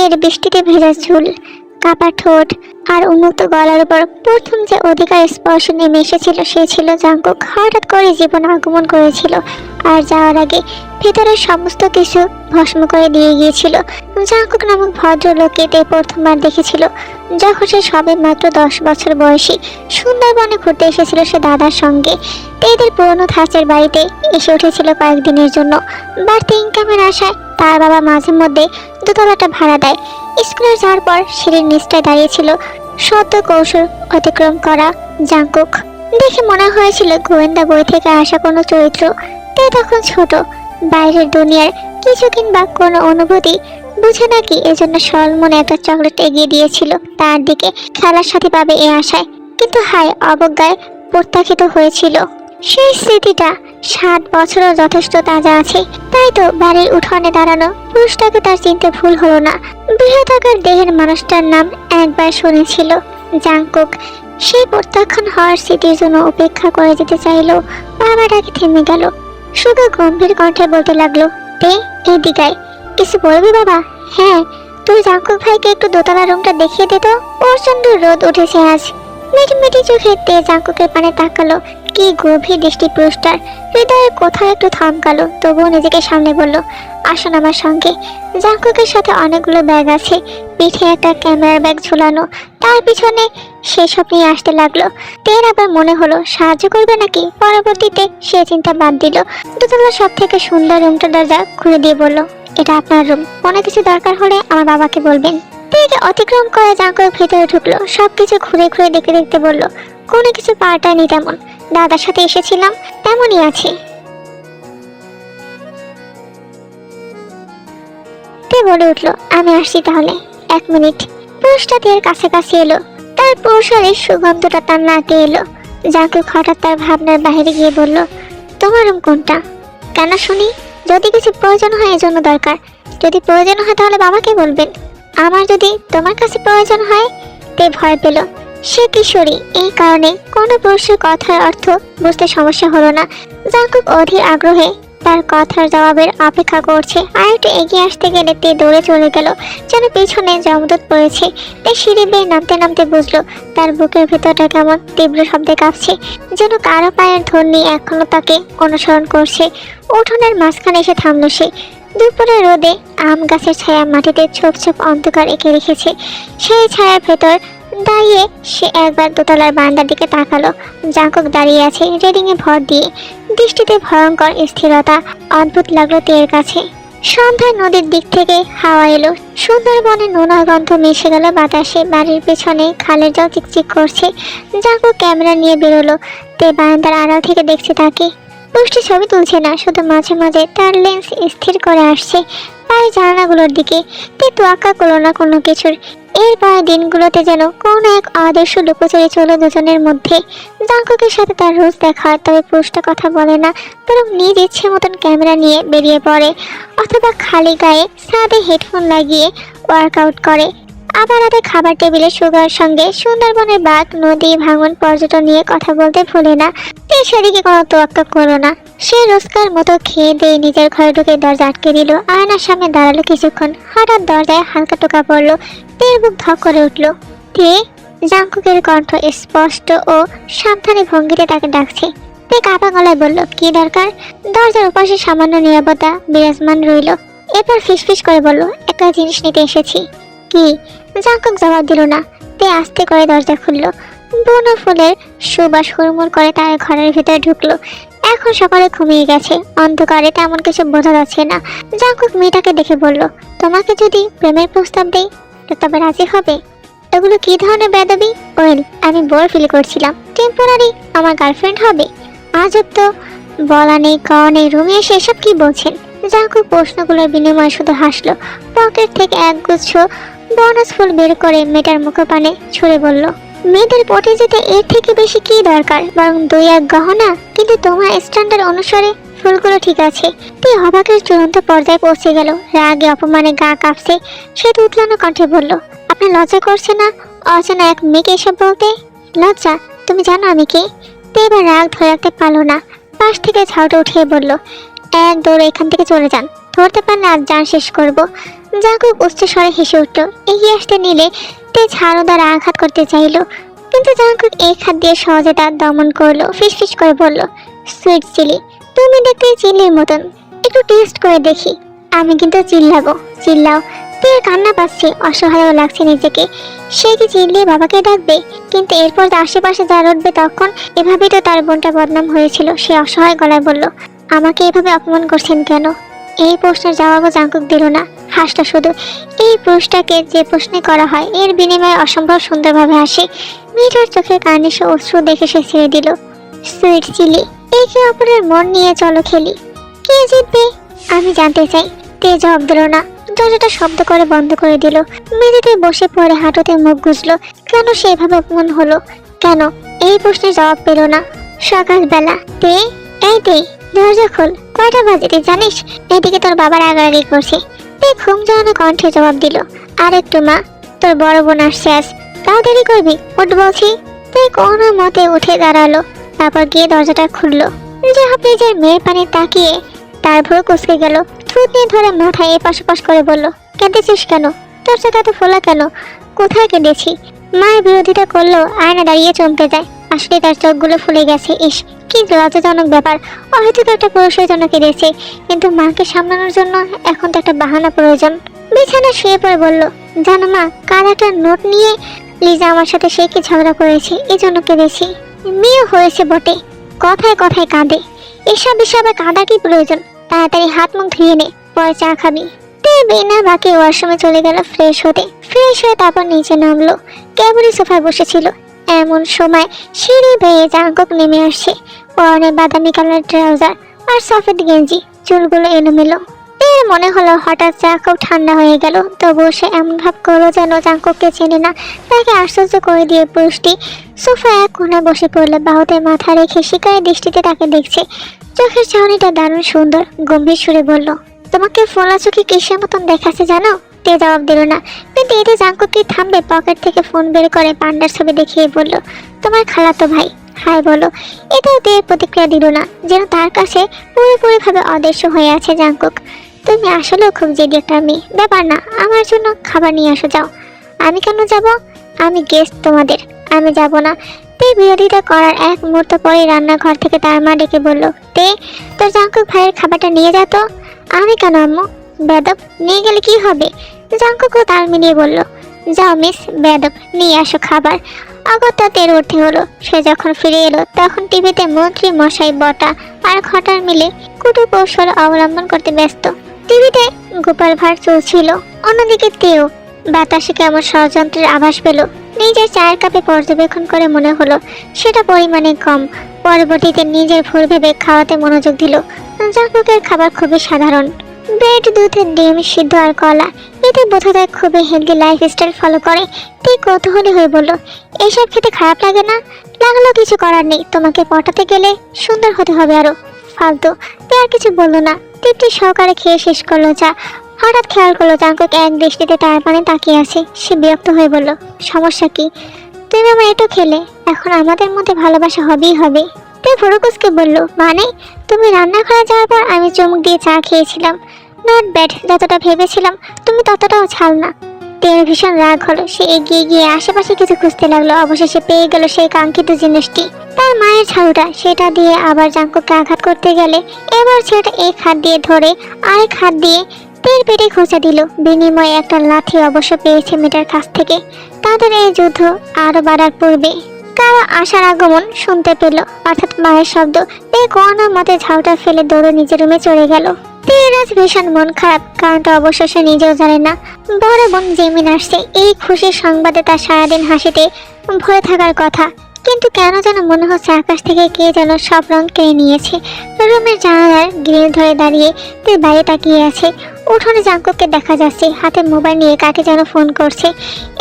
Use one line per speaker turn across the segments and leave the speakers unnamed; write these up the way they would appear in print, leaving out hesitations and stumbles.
রাতের বৃষ্টিতে ভেজা চুল, কাপা ঠোঁট আর উন্মুক্ত গলার উপর প্রথম যে অধিকার স্পর্শ নেমে এসেছিল সে ছিল জাঙ্কুক। হঠাৎ করে জীবন আগমন করেছিল আর যাওয়ার আগে ভেতরের সমস্ত কিছু ভস্ম করে দিয়ে গিয়েছিল। জাঙ্কুক নামক ভদ্রলোককে তে প্রথমবার দেখেছিল যখন সে সবে মাত্র 10 বছর বয়সী। সুন্দরবনে ঘুরতে এসেছিল সে দাদার সঙ্গে। এদের পুরনো ধাঁচের বাড়িতে এসে উঠেছিল কয়েকদিনের জন্য। বাড়তি ইনকামের আশায় তার বাবা মাঝে মধ্যে দোতলাটা ভাড়া দেয়। স্কুলে যাওয়ার পর সিঁড়ির নিচটায় দাঁড়িয়েছিল সদ্য কৌশল অতিক্রম করা জাঙ্কুক। দেখে মনে হয়েছিল গোয়েন্দা বই থেকে আসা কোনো চরিত্র। তে তখন ছোট, বাইরের দুনিয়ার কিছু কিংবা কোনো অনুভূতি বুঝে নাকি, এজন্য সরল মনে একটা চকলেট এগিয়ে দিয়েছিল তার দিকে খেলার সাথে পাবে এ আশায়। কিন্তু হায়, অবজ্ঞায় প্রত্যাখ্যাত হয়েছিল। সেই স্মৃতিটা 7 বছরও যথেষ্ট তাজা আছে। তাই তো বাড়ির উঠোনে দাঁড়ানো পুরুষটাকে তার চিনতে ভুল হলো না। বৃহদাকার দেহের মানুষটার নাম একবার শুনেছিল, জাঙ্কুক। সেই প্রত্যাখ্যান হওয়ার স্মৃতির জন্য অপেক্ষা করে যেতে চাইলেও বাবাটাকে থেমে গেল। শুধু গম্ভীর কণ্ঠে বলতে লাগলো, তে এদিকায়। কিছু বলবি বাবা? হ্যাঁ, তুই জাঙ্কুক ভাইকে একটু দোতলা রুমটা দেখিয়ে দে তো। প্রচন্ড রোদ উঠেছে আজ। মিটিমিটি চোখে তে জাঙ্কুকের পানে তাকালো। কি গভীর দৃষ্টি পুরুষটার। হৃদয়ের কোথাও একটু থমকালো, তবুও নিজেকে সামনে বলল, আসুন আমার সঙ্গে। জাঙ্কুকের সাথে অনেকগুলো ব্যাগ আছে, পিঠে একটা ক্যামেরার ব্যাগ ঝুলানো। তার পিছনে সেসব নিয়ে আসতে লাগলো। তের আবার মনে হলো সাহায্য করবে নাকি। পরবর্তীতে সে চিন্তা বাদ দিল। দোতলার সব থেকে সুন্দর রুমটার দরজা খুলে দিয়ে বলল, এটা আপনার রুম। কোনো কিছু দরকার হলে আমার বাবাকে বলবেন। তেকে অতিক্রম করে জাঙ্কুক ভেতরে ঢুকলো। সবকিছু ঘুরে ঘুরে দেখতে দেখতে বলল, কোনো কিছু পাল্টায়নি তেমন। দাদার সাথে এসেছিলাম, তেমনই আছে। তে বলে উঠলো, আমি আসছি তাহলে। 1 মিনিট। পুরুষটা তের কাছে কাছে এলো। তার পুরুষের সুগন্ধটা তার নাকে এলো। জাঙ্কুক হঠাৎ তার ভাবনার বাইরে গিয়ে বলল, তোমার রুম কোনটা? কেন শুনি? যদি কিছু প্রয়োজন হয় এজন্য দরকার। যদি প্রয়োজন হয় তাহলে বাবাকে বলবেন। আমার যদি তোমার কাছে প্রয়োজন হয়। তে ভয় পেল। সে কিশোরী, এই কারণে কোনো পুরুষের কথার অর্থ বুঝতে সমস্যা হলো না। জাঙ্কুক অধীর আগ্রহে তার কথার জবাবের অপেক্ষা করছে। আর একটু এগিয়ে আসতে গেলে তে দৌড়ে চলে গেল, যেন পেছনে জমদূত পড়েছে। তে সিঁড়ি বেয়ে নামতে নামতে বুঝলো তার বুকের ভেতরটা কেমন তীব্র শব্দে কাঁপছে, যেন কারো পায়ের ধ্বনি এখনো তাকে অনুসরণ করছে। উঠোনের মাঝখানে এসে থামলো সে। দুপুরের রোদে আম গাছের ছায়া মাটিতে ছোপ ছোপ অন্ধকার এঁকে রেখেছে। সেই ছায়ার ভেতর দাঁড়িয়ে সে একবার দোতলার বারান্দার দিকে তাকালো। জাঙ্কুক দাঁড়িয়ে আছে রেলিংয়ে ভর দিয়ে, দৃষ্টিতে ভয়ঙ্কর স্থিরতা। অদ্ভুত লাগলো তের কাছে। সন্ধ্যায় নদীর দিক থেকে হাওয়া এলো। সুন্দরবনের নোনা গন্ধ মিশে গেল বাতাসে। বাড়ির পেছনে খালের জল চিকচিক করছে। জাঙ্কুক ক্যামেরা নিয়ে বেরোলো। তে বারান্দার আড়াল থেকে দেখছে তাকে। পুষ্টি ছবি তুলছে না, শুধু মাঝে মাঝে তার লেন্স স্থির করে আসছে পায়ের জানালাগুলোর দিকে। তে তোয়াক্কা করলো না কোনো কিছুর। এর পরের দিনগুলোতে যেন কোনো এক আদর্শ লুকোচুরি চলো দুজনের মধ্যে। জাঙ্কুকের সাথে তার রোজ দেখা হয়, তবে পুরুষটা কথা বলে না, বরং নিজ ইচ্ছে মতন ক্যামেরা নিয়ে বেরিয়ে পড়ে, অথবা খালি গায়ে ছাদে হেডফোন লাগিয়ে ওয়ার্কআউট করে। আবার রাতে খাবার টেবিলে সুগার সঙ্গে সুন্দরবনের বাঘ, নদী, ভাঙন, পর্যটন নিয়ে কথা বলতে ভুলে না। সেদিকে কোনো তোয়াক্কা করলো না। সে রোজকার মতো খেয়ে দিয়ে নিজের ঘরে ঢুকে দরজা আটকে দিল। আয়নার সামনে দাঁড়ালো কিছুক্ষণ। হঠাৎ দরজায় হালকা টোকা পড়লো। তের বুক ধক করে উঠল। তে? জাঙ্কুকের কণ্ঠ স্পষ্ট ও সাবধানী ভঙ্গিতে তাকে ডাকছে। তে কাঁপা গলায় বলল, কি দরকার? দরজার উপাশে সামান্য নীরবতা বিরাজমান রইল। এরপর ফিসফিস করে বলল, একটা জিনিস নিতে এসেছি। কি? জাঙ্কুক জবাব দিল না। তে আস্তে করে দরজা খুলল। বুনো ফুলের সুবাস হুড়মুড় করে তার ঘরের ভিতরে ঢুকলো। এখন সকালে ঘুমিয়ে গেছে, অন্ধকারে তেমন কিছু বোঝা যাচ্ছে না। জাঙ্কুক মেয়েটাকে দেখে বলল, তোমাকে যদি প্রেমের প্রস্তাব দেই তবে রাজি হবে? এগুলো কি ধরনের বেয়াদবি? ওয়েল, আমি বোর ফিল করছিলাম। টেম্পোরারি আমার গার্লফ্রেন্ড হবে? আজব তো, বলা নেই কওয়া নেই, রুমে এসে এসব কি বলছেন? জাঙ্কুক প্রশ্নগুলোর বিনিময়ে শুধু হাসলো। পকেট থেকে একগুচ্ছ বোনাস ফুল বের করে মেয়েটার মুখপানে ছুঁড়ে বলল, মেয়েদের পটে যেতে এর থেকে বেশি কি দরকার? বরং 2-1 গহনা। কিন্তু তোমার স্ট্যান্ডার্ড অনুসারে ফুলগুলো ঠিক আছে। তুই অবাকের চূড়ান্ত পর্যায়ে পৌঁছে গেল। রাগে অপমানে গা কাঁপছে। সে উতলানো কণ্ঠে বলল, আপনার লজ্জা করছে না অচেনা এক মেয়েকে এসব বলতে? লজ্জা? তুমি জানো আমি কে? তে এবার রাগ ধরে রাখতে পারলো না। পাশ থেকে ঝাউটা উঠিয়ে বলল, এক দৌড়ে এখান থেকে চলে যান। ধরতে পারলে আজ যান শেষ করবো। জাঙ্কুক উচ্চ স্বরে হেসে উঠল। এগিয়ে আসতে নিলে তে ঝাড়ু দ্বারা আঘাত করতে চাইল, কিন্তু জাঙ্কুক এক হাত দিয়ে সহজে তার দমন করলো। ফিসফিস করে বলল, সুইট চিলি, তুমি দেখতে চিলির মতন, একটু টেস্ট করে দেখি। আমি কিন্তু চিল্লাবো। চিল্লাও। তে কান্না পাচ্ছে, অসহায়ও লাগছে নিজেকে। সে কি চিল্লিয়ে বাবাকে ডাকবে? কিন্তু এরপর আশেপাশে যা উঠবে তখন। এভাবেই তো তার বোনটা বদনাম হয়েছিল। সে অসহায় গলায় বলল, আমাকে এভাবে অপমান করছেন কেন? এই প্রশ্নের জবাবও জাঙ্কুক দিল না, হাসটা শুধু। এই পুরুষটাকে যে প্রশ্নে করা হয় এর বিনিময়ে অসম্ভব সুন্দরভাবে হাসে। মেয়েটার চোখের কানে সে অশ্রু দেখে সে ছেড়ে দিল। সুইট চিলি, একে অপরের মন নিয়ে চলো খেলি। কে জিতবে আমি জানতে চাই। তে জবাব দিল না, দরজাটা শব্দ করে বন্ধ করে দিল। মেঝেতে বসে পড়ে হাঁটুতে মুখ গুজলো। কেন সেভাবে অপমান হলো? কেন? এই প্রশ্নের জবাব পেল না। সকালবেলা। তে, এই তে, দরজা খোল। কয়টা বাজে তুই জানিস? এদিকে তোর বাবার আগাআগি করছে। তে ঘুম জড়ানো কণ্ঠে জবাব দিল, আর একটু মা, তোর বড় বোন আসছে আজ। তাও দেরি করবি? উঠ বলছি। তে কোনো মতে উঠে দাঁড়ালো, তারপর গিয়ে দরজাটা খুললো। জাহাপিজের মেয়ের পানে তাকিয়ে তার ভুরু কুঁচকে গেল। থুতনি ধরে মাথায় এপাশ ওপাশ করে বলল, কেঁদেছিস কেন? তোর চোখটা তো ফোলা কেন? কোথায় কেঁদেছি? মায়ের বিরোধিতা করলেও আয়না দাঁড়িয়ে চমকে যায়। আসলে তার চোখগুলো ফুলে গেছে। ইস, কি লজ্জাজনক ব্যাপার। হয়তো একটা পুরুষের জন্য কেঁদেছে, কিন্তু মাকে সামলানোর জন্য এখন তো একটা বাহানা প্রয়োজন। বিছানা শুয়ে পড়ে বলল, জানো মা, কাল একটা নোট নিয়ে লিজা আমার সাথে সে কি ঝগড়া করেছে, এই জন্য কেঁদেছি। মেয়ে হয়েছে বটে, কথায় কথায় কাঁদে। এসব বিষয়ে কাঁদা কি প্রয়োজন? তাড়াতাড়ি হাত মুখ ধুয়ে নে, পরে চা খাবি। তে বিনা বাকি ওয়াশরুমে চলে গেল ফ্রেশ হতে। ফ্রেশ হয়ে তারপর নিচে নামলো। কেবলই সোফায় বসেছিল। এমন সময় সিঁড়ি বেয়ে জাঙ্কুক নেমে আসছে। পরনে বাদামি কালার ট্রাউজার আর সফেদ গেঞ্জি, চুলগুলো এলোমেলো। এর মনে হলো হঠাৎ চা খুব ঠান্ডা হয়ে গেল। তবুও সে এমন ভাব করলো যেন জাঙ্কুককে চেনে না। তাকে আশ্চর্য করে দিয়ে পুরুষটি সোফায় এক কোণায় বসে পড়লো। বাহুতে মাথা রেখে শিকারী দৃষ্টিতে তাকে দেখছে। চোখের চাহনিটা দারুণ সুন্দর। গম্ভীর সুরে বলল, তোমাকে ফোলা চোখে কিসের মতন দেখাচ্ছে জানো? তে জবাব দিল না, কিন্তু এতে জাঙ্কুক কি থামবে? পকেট থেকে ফোন বের করে পান্ডার ছবি দেখিয়ে বলল, তোমার খালাতো ভাই। হাই বলো। এটাও তে প্রতিক্রিয়া দিল না, যেন তার কাছে পুরোপুরিভাবে অদৃশ্য হয়ে আছে জাঙ্কুক। তুমি আসলেও খুব জেদি একটা মেয়ে। ব্যাপার না, আমার জন্য খাবার নিয়ে আসো যাও। আমি কেন যাব? আমি গেস্ট তোমাদের, আমি যাব না। তে বিরোধিতা করার এক মুহূর্ত পরে রান্নাঘর থেকে তার মা ডেকে বলল, তে, তোর জাঙ্কুক ভাইয়ের খাবারটা নিয়ে যা তো। আমি কেন আম্মু? বেদব, নিয়ে গেলে কি হবে? জাঙ্কুকও তাল মিলিয়ে বলল, যাও মিস বেদব, নিয়ে আসো খাবার। অগত্যা তের উঠে হলো। সে যখন ফিরে এলো তখন টিভিতে মন্ত্রী মশাই বটা আর খটার মিলে কুটু কৌশল অবলম্বন করতে ব্যস্ত। টিভিতে গোপাল ভাঁড় চলছিল। অন্যদিকে তেও বাতাসে কেমন ষড়যন্ত্রের আভাস পেল। নিজের চায়ের কাপে পর্যবেক্ষণ করে মনে হলো সেটা পরিমাণে কম। পরবর্তীতে নিজের ভুল ভেবে খাওয়াতে মনোযোগ দিল। জাঙ্কুকের খাবার খুবই সাধারণ, ব্রেড, দুধ, ডিম সিদ্ধ আর কলা। এতে বোঝা যায় খুবই হেলদি লাইফস্টাইল ফলো করে। তুই কৌতূহলী হয়ে বলল, এইসব খেতে খারাপ লাগে না? লাগলেও কিছু করার নেই, তোমাকে পটাতে গেলে সুন্দর হতে হবে আরো। ফালতু। তুই আর কিছু বললো না, তৃপ্তি সহকারে খেয়ে শেষ করলো চা। হঠাৎ খেয়াল করলো জাঙ্কুক এক দৃষ্টিতে তার পানে তাকিয়ে আছে। সে বিরক্ত হয়ে বলল, সমস্যা কি? তুমি আমার এটু খেলে, এখন আমাদের মধ্যে ভালোবাসা হবেই হবে। তুই ভরকুসকে বলল, মানে? তুমি রান্নাঘরে যাওয়ার পর আমি চুমুক দিয়ে চা খেয়েছিলাম। নট ব্যাড, যতটা ভেবেছিলাম তুমি ততটাও ছাল না। তের ভীষণ রাগ হলো। সে এগিয়ে গিয়ে আশেপাশে কিছু খুঁজতে লাগলো। অবশেষে পেয়ে গেল সেই কাঙ্ক্ষিত জিনিসটি, তার মায়ের ঝাড়ুটা। সেটা দিয়ে আবার জাঙ্কুককে আঘাত করতে গেলে এবার সেটা এক হাত দিয়ে ধরে আরেক হাত দিয়ে তের পেটে খোঁচা দিল। বিনিময়ে একটা লাঠি অবশ্য পেয়েছে মেয়েটার কাছ থেকে। তাদের এই যুদ্ধ আরো বাড়ার পূর্বে কারো আশার আগমন শুনতে পেল, অর্থাৎ মায়ের শব্দ। তে কোনো মতে ঝাউটা ফেলে দৌড়ে নিজের রুমে চলে গেল। তের আজ ভীষণ মন খারাপ, কারণটা অবশ্য সে নিজেও জানে না। বড় বোন জেমিন আসছে, এই খুশির সংবাদে তার সারাদিন হাসিতে ভরে থাকার কথা। কিন্তু কেন যেন মনে হচ্ছে আকাশ থেকে কে যেন সব রং কেড়ে নিয়েছে। রুমের জানালার গ্রিল ধরে দাঁড়িয়ে তে বাইরে তাকিয়ে আছে। উঠোনে জাঙ্কুককে দেখা যাচ্ছে, হাতে মোবাইল নিয়ে কাকে যেন ফোন করছে।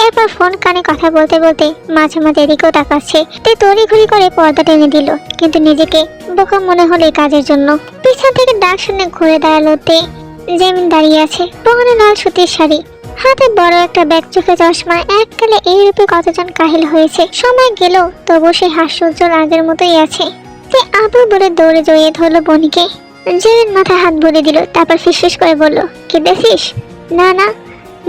এরপর ফোন কানে কথা বলতে বলতে মাঝে মাঝে এদিকেও তাকাচ্ছে। তে তড়িঘড়ি করে পর্দা টেনে দিল, কিন্তু নিজেকে বোকা মনে হলো এই কাজের জন্য। পিছন থেকে ডাক শুনে ঘুরে দাঁড়ালো তে। জেমিন দাঁড়িয়ে আছে, পরনে লাল সুতির শাড়ি, হাতে বড় একটা ব্যাগ, চোখে চশমা। এককালে এই রূপে কতজন কাহিল হয়েছে। সময় গেল তবু সে হাস্যোজ্জ্বল আগের মতোই আছে। তে আবু বলে দৌড়ে জড়িয়ে ধরলো বনিকে। জেমিন মাথায় হাত ভরে দিল, তারপর ফিসফিস করে বলল, কেঁদেছিস? না না,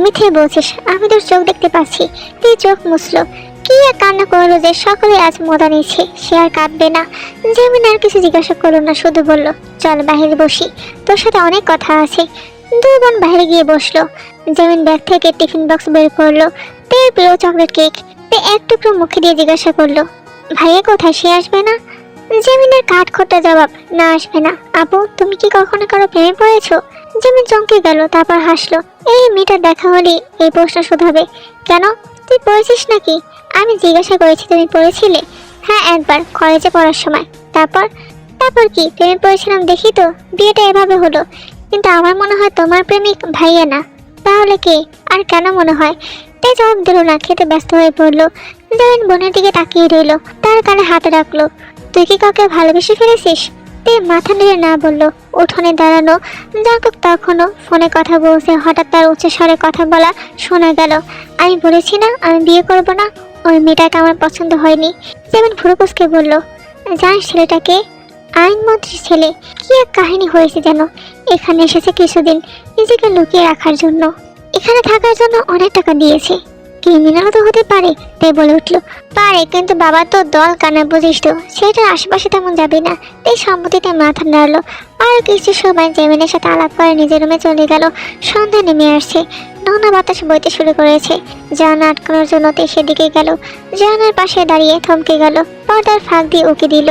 মিথ্যে বলছিস, আমি তোর চোখ দেখতে পাচ্ছি। তুই চোখ মুছলো, কি এক কান্না করলো যে সকলে আজ মজা নিচ্ছে, সে আর কাঁদবে না। জেমিন আর কিছু জিজ্ঞাসা করলো না, শুধু বলল, চল বাইরে বসি, তোর সাথে অনেক কথা আছে। দুই বোন বাইরে গিয়ে বসলো। জেমিন ব্যাগ থেকে টিফিন বক্স বের করলো, তের প্রিয় চকলেট কেক। তে এক টুকরো মুখে দিয়ে জিজ্ঞাসা করলো, ভাইয়া কোথায়, সে আসবে না? জেমিনের কাঠখোট্টা জবাব, না আসবে না। আপু, তুমি কি কখনো কারো প্রেমে পড়েছো? জেমিন চমকে গেল, তারপর হাসলো। এই মেয়েটা দেখা হলে এই প্রশ্ন শোধাবে কেন? তুই পড়েছিস নাকি? আমি জিজ্ঞাসা করেছি, তুমি পড়েছিলে? হ্যাঁ, একবার কলেজে পড়ার সময়। তারপর? তারপর কি, প্রেমে পড়েছিলাম দেখি তো বিয়েটা এভাবে হলো। কিন্তু আমার মনে হয় তোমার প্রেমিক ভাইয়া না। তাহলে কে? আর কেন মনে হয়? তাই জবাব দিল না, খেতে ব্যস্ত হয়ে পড়লো। জেমিন বোনের দিকে তাকিয়ে রইল, তার কানে হাত রাখলো। তুই কি কাউকে ভালোবেসে ফেলেছিস? তে মাথা নেড়ে না বলল। উঠোনে দাঁড়ানো জাঙ্কুক তখনও ফোনে কথা বলছে। হঠাৎ তার উচ্চ স্বরে কথা বলা শোনা গেল। আমি বলেছি না আমি বিয়ে করব না, ওই মেয়েটাকে আমার পছন্দ হয়নি। যেমন ফুরুকুসকে বলল, জানিস ছেলেটাকে? আইনমন্ত্রীর ছেলে। কি এক কাহিনী হয়েছে যেন। এখানে এসেছে কিছুদিন নিজেকে লুকিয়ে রাখার জন্য, এখানে থাকার জন্য অনেক টাকা দিয়েছে। ক্রিমিনালও তো হতে পারে, তাই বলে উঠলো। পারে, কিন্তু বাবা তো দল কানা, বুঝিস তো, সেটার আশেপাশে তেমন যাবি না। এই সম্মতিতে মাথা নাড়লো। আর কিছু সময় জেমিনের সাথে আলাপ করে নিজের রুমে চলে গেল। সন্ধ্যা নেমে আসছে, নোনা বাতাস বইতে শুরু করেছে। জানা আটকানোর জন্য তে সেদিকে গেল। জানার পাশে দাঁড়িয়ে থমকে গেল, পর্দার ফাঁক দিয়ে উকি দিল।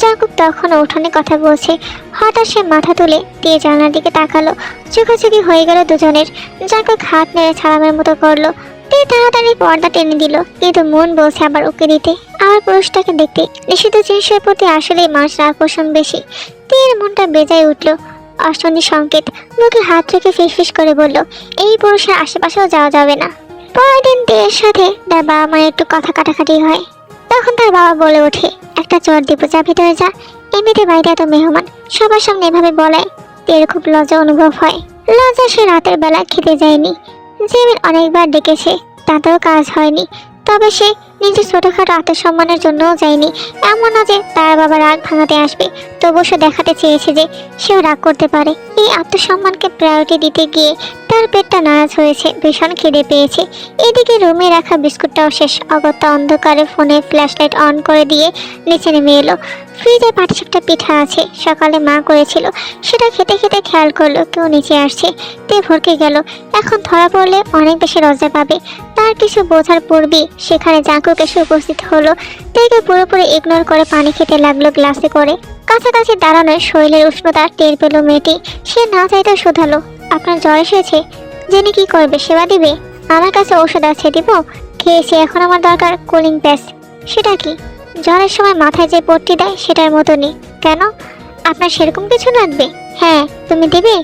জাকুব তখনও উঠোনে কথা বলছে। হঠাৎ সে মাথা তুলে দিয়ে জানার দিকে তাকালো। চোখাচোখি হয়ে গেল দুজনের। জাকুব হাত নেড়ে ছাড়ামের মতো করলো। তে তাড়াতাড়ি পর্দা টেনে দিল, কিন্তু মন বলছে আবার উকে দিতে, আবার পুরুষটাকে দেখতে। নিষিদ্ধ জিনিসের প্রতি আসলেই মানুষের আকর্ষণ বেশি। তের মনটা বেজায় উঠল। অশনি সংকেত, মুখে হাত রেখে ফিসফিস করে বলল, এই পুরুষের আশেপাশেও যাওয়া যাবে না। পরের দিন তের সাথে তার বাবা মায়ের একটু কথা কাটাকাটি হয়। তখন তার বাবা বলে ওঠে, একটা চর দিব, যা ভিতরে যা। এমনিতে বাইরে এত মেহমান, সবার সামনে এভাবে বলায় তের খুব লজ্জা অনুভব হয়। লজ্জা সে রাতের বেলা খেতে যায়নি। জেমিন অনেকবার ডেকেছে, তাতেও কাজ হয়নি। তবে সে নিজের ছোটখাটো আত্মসম্মানের জন্যও যায়নি। এমন না যে তার বাবা রাগ ভাঙাতে আসবে, তবু সে দেখাতে চেয়েছে যে সেও রাগ করতে পারে। এই আত্মসম্মানকে প্রায়োরিটি দিতে গিয়ে তার পেটটা নারাজ হয়েছে, ভীষণ খিদে পেয়েছে। এদিকে রুমে রাখা বিস্কুটটাও শেষ। অগত্যা অন্ধকারে ফোনে ফ্ল্যাশলাইট অন করে দিয়ে নিচে নেমে এলো। ফ্রিজে পাটিসাপটা পিঠা আছে, সকালে মা করেছিল। সেটা খেতে খেতে খেয়াল করলো কেউ নিচে আসছে। তে ভরকে গেল। এখন ধরা পড়লে অনেক বেশি লজ্জা পাবে। তার কিছু বোঝার পূর্বেই সেখানে জাঙ্কুক এসে উপস্থিত হলো। তেকে পুরোপুরি ইগনোর করে পানি খেতে লাগলো গ্লাসে করে। কাছাকাছি দাঁড়ানোর শরীরের উষ্ণতা টের পেল মেয়েটি। সে না চাইতে শোধালো, আপনার জ্বর এসেছে? জেনে কি করবে, সেবা দিবে? আমার কাছে ঔষধ আছে, দিব। খেয়েছি, এখন আমার দরকার কুলিং প্যাস। সেটা কি? জ্বরের সময় মাথায় যে পট্টি দেয় সেটার মতনই। কেন, আপনার সেরকম কিছু লাগবে? হ্যাঁ, তুমি দেবে?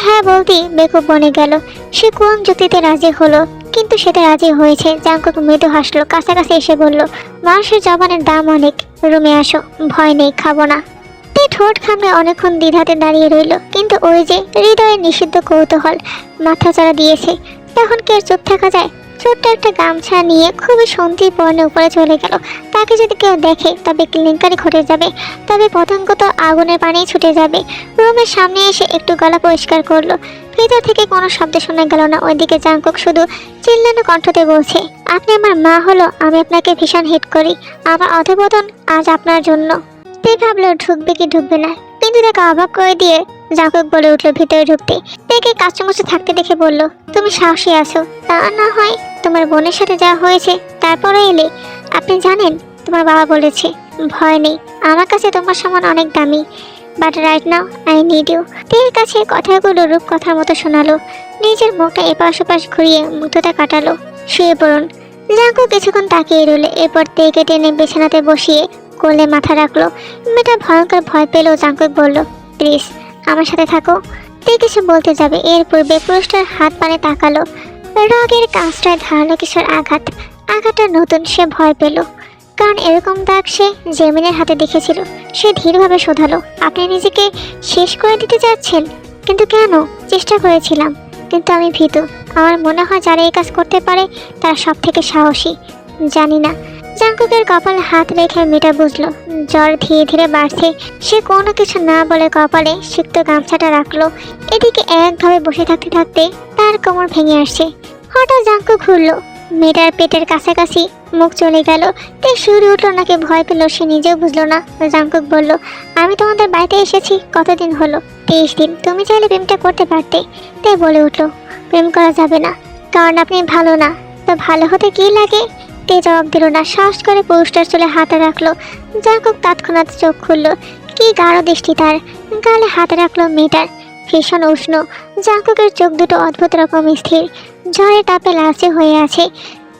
হ্যাঁ বলতেই বেকুব বনে গেল। সে কোন যুক্তিতে রাজি হলো, কিন্তু সেটা রাজি হয়েছে। জাঙ্কুক মৃদু হাসলো, কাছাকাছি এসে বলল, মানুষের জবানের দাম অনেক, রুমে আসো। ভয় নেই, খাবো না। তে ঠোঁট খামড়ে অনেকক্ষণ দ্বিধাতে দাঁড়িয়ে রইল, কিন্তু ওই যে হৃদয়ে নিষিদ্ধ কৌতূহল মাথা চাড়া দিয়েছে, তখন কি আর চুপ থাকা যায়? ছোট্ট একটা গামছা নিয়ে খুবই সন্ধিপর্ণে উপরে চলে গেল। তাকে যদি কেউ দেখে তবে কেলেঙ্কারি ঘটে যাবে, তবে পতঙ্গ তো আগুনের পানি ছুটে যাবে। রুমের সামনে এসে একটু গলা পরিষ্কার করলো। ভিতর থেকে কোনো শব্দ শোনা গেল না। ওইদিকে জাঙ্কুক শুধু চিল্লানো কণ্ঠতে বলছে, আপনি আমার মা হলো, আমি আপনাকে ভীষণ হিট করি। আমার অধঃপতন আজ আপনার জন্য। তে ভাবলো ঢুকবে কি ঢুকবে না, কিন্তু তাকে অবাক করে দিয়ে জাঙ্কুক বলে উঠলো ভিতরে ঢুকতে। তেকে কাচুমুচু থাকতে দেখে বলল, তুমি সাহসী আছো। তা না হয় তোমার বোনের সাথে যা হয়েছে তারপরে এলে। আপনি জানেন তোমার বাবা বলেছে, ভয় নেই, আমার কাছে তোমার সমান অনেক দামি। But right now I need you. তের কাছে কথাগুলো রূপকথার মতো শোনালো। নিজের মুখটা এপাশ ওপাশ ঘুরিয়ে মুগ্ধতা কাটালো। শুয়ে পড়ুন। জাঙ্কুক কিছুক্ষণ তাকিয়ে রইল। এরপর তেকে টেনে বিছানাতে বসিয়ে কোলে মাথা রাখলো। মেয়েটা ভয়ঙ্কর ভয় পেল। জাঙ্কুক বলল, প্লিজ আমার সাথে থাকো। তে কিছু বলতে যাবে, এর পূর্বে পুরুষটার হাত পানে তাকালো। রগের কাঁচটায় ধারালো কিছুর আঘাত। আঘাতটা নতুন, সে ভয় পেল, কারণ এরকম দাগ সে জেমিনের হাতে দেখেছিল। সে ধীরভাবে শোধালো, আপনি নিজেকে শেষ করে দিতে যাচ্ছেন? কিন্তু কেন? চেষ্টা করেছিলাম, কিন্তু আমি ভীতু। আমার মনে হয় যারা এই কাজ করতে পারে তারা সব থেকে সাহসী। জানি না। জাঙ্কুকের কপালে হাত রেখে মেয়েটা বুঝলো জ্বর ধীরে ধীরে বাড়ছে। সে কোনো কিছু না বলে কপালে সিক্ত গামছাটা রাখলো। এদিকে একভাবে বসে থাকতে থাকতে তার কোমর ভেঙে আসছে। হঠাৎ জাঙ্কুক ঘুরলো, মেয়েটার পেটের কাছাকাছি মুখ চলে গেল। তে শুরু উঠলো নাকি ভয় পেল সে নিজেও বুঝলো না। জাঙ্কুক বলল, আমি তোমাদের বাড়িতে এসেছি কতদিন হলো? 23 দিন। তুমি চাইলে প্রেমটা করতে পারতে। তে বলে উঠলো, প্রেম করা যাবে না, কারণ আপনি ভালো না। তো ভালো হতে কি লাগে? তে জবাব দিল না, সাহস করে পুরুষটার চুলে হাতে রাখলো। জাঙ্কুক তৎক্ষণাৎ চোখ খুললো। কি গাঢ় দৃষ্টি তার। গালে হাতে রাখলো মেয়েটার, ভীষণ উষ্ণ। জাঙ্কুকের চোখ দুটো অদ্ভুত রকম স্থির, ঝড়ে তাপে লালচে হয়ে আছে।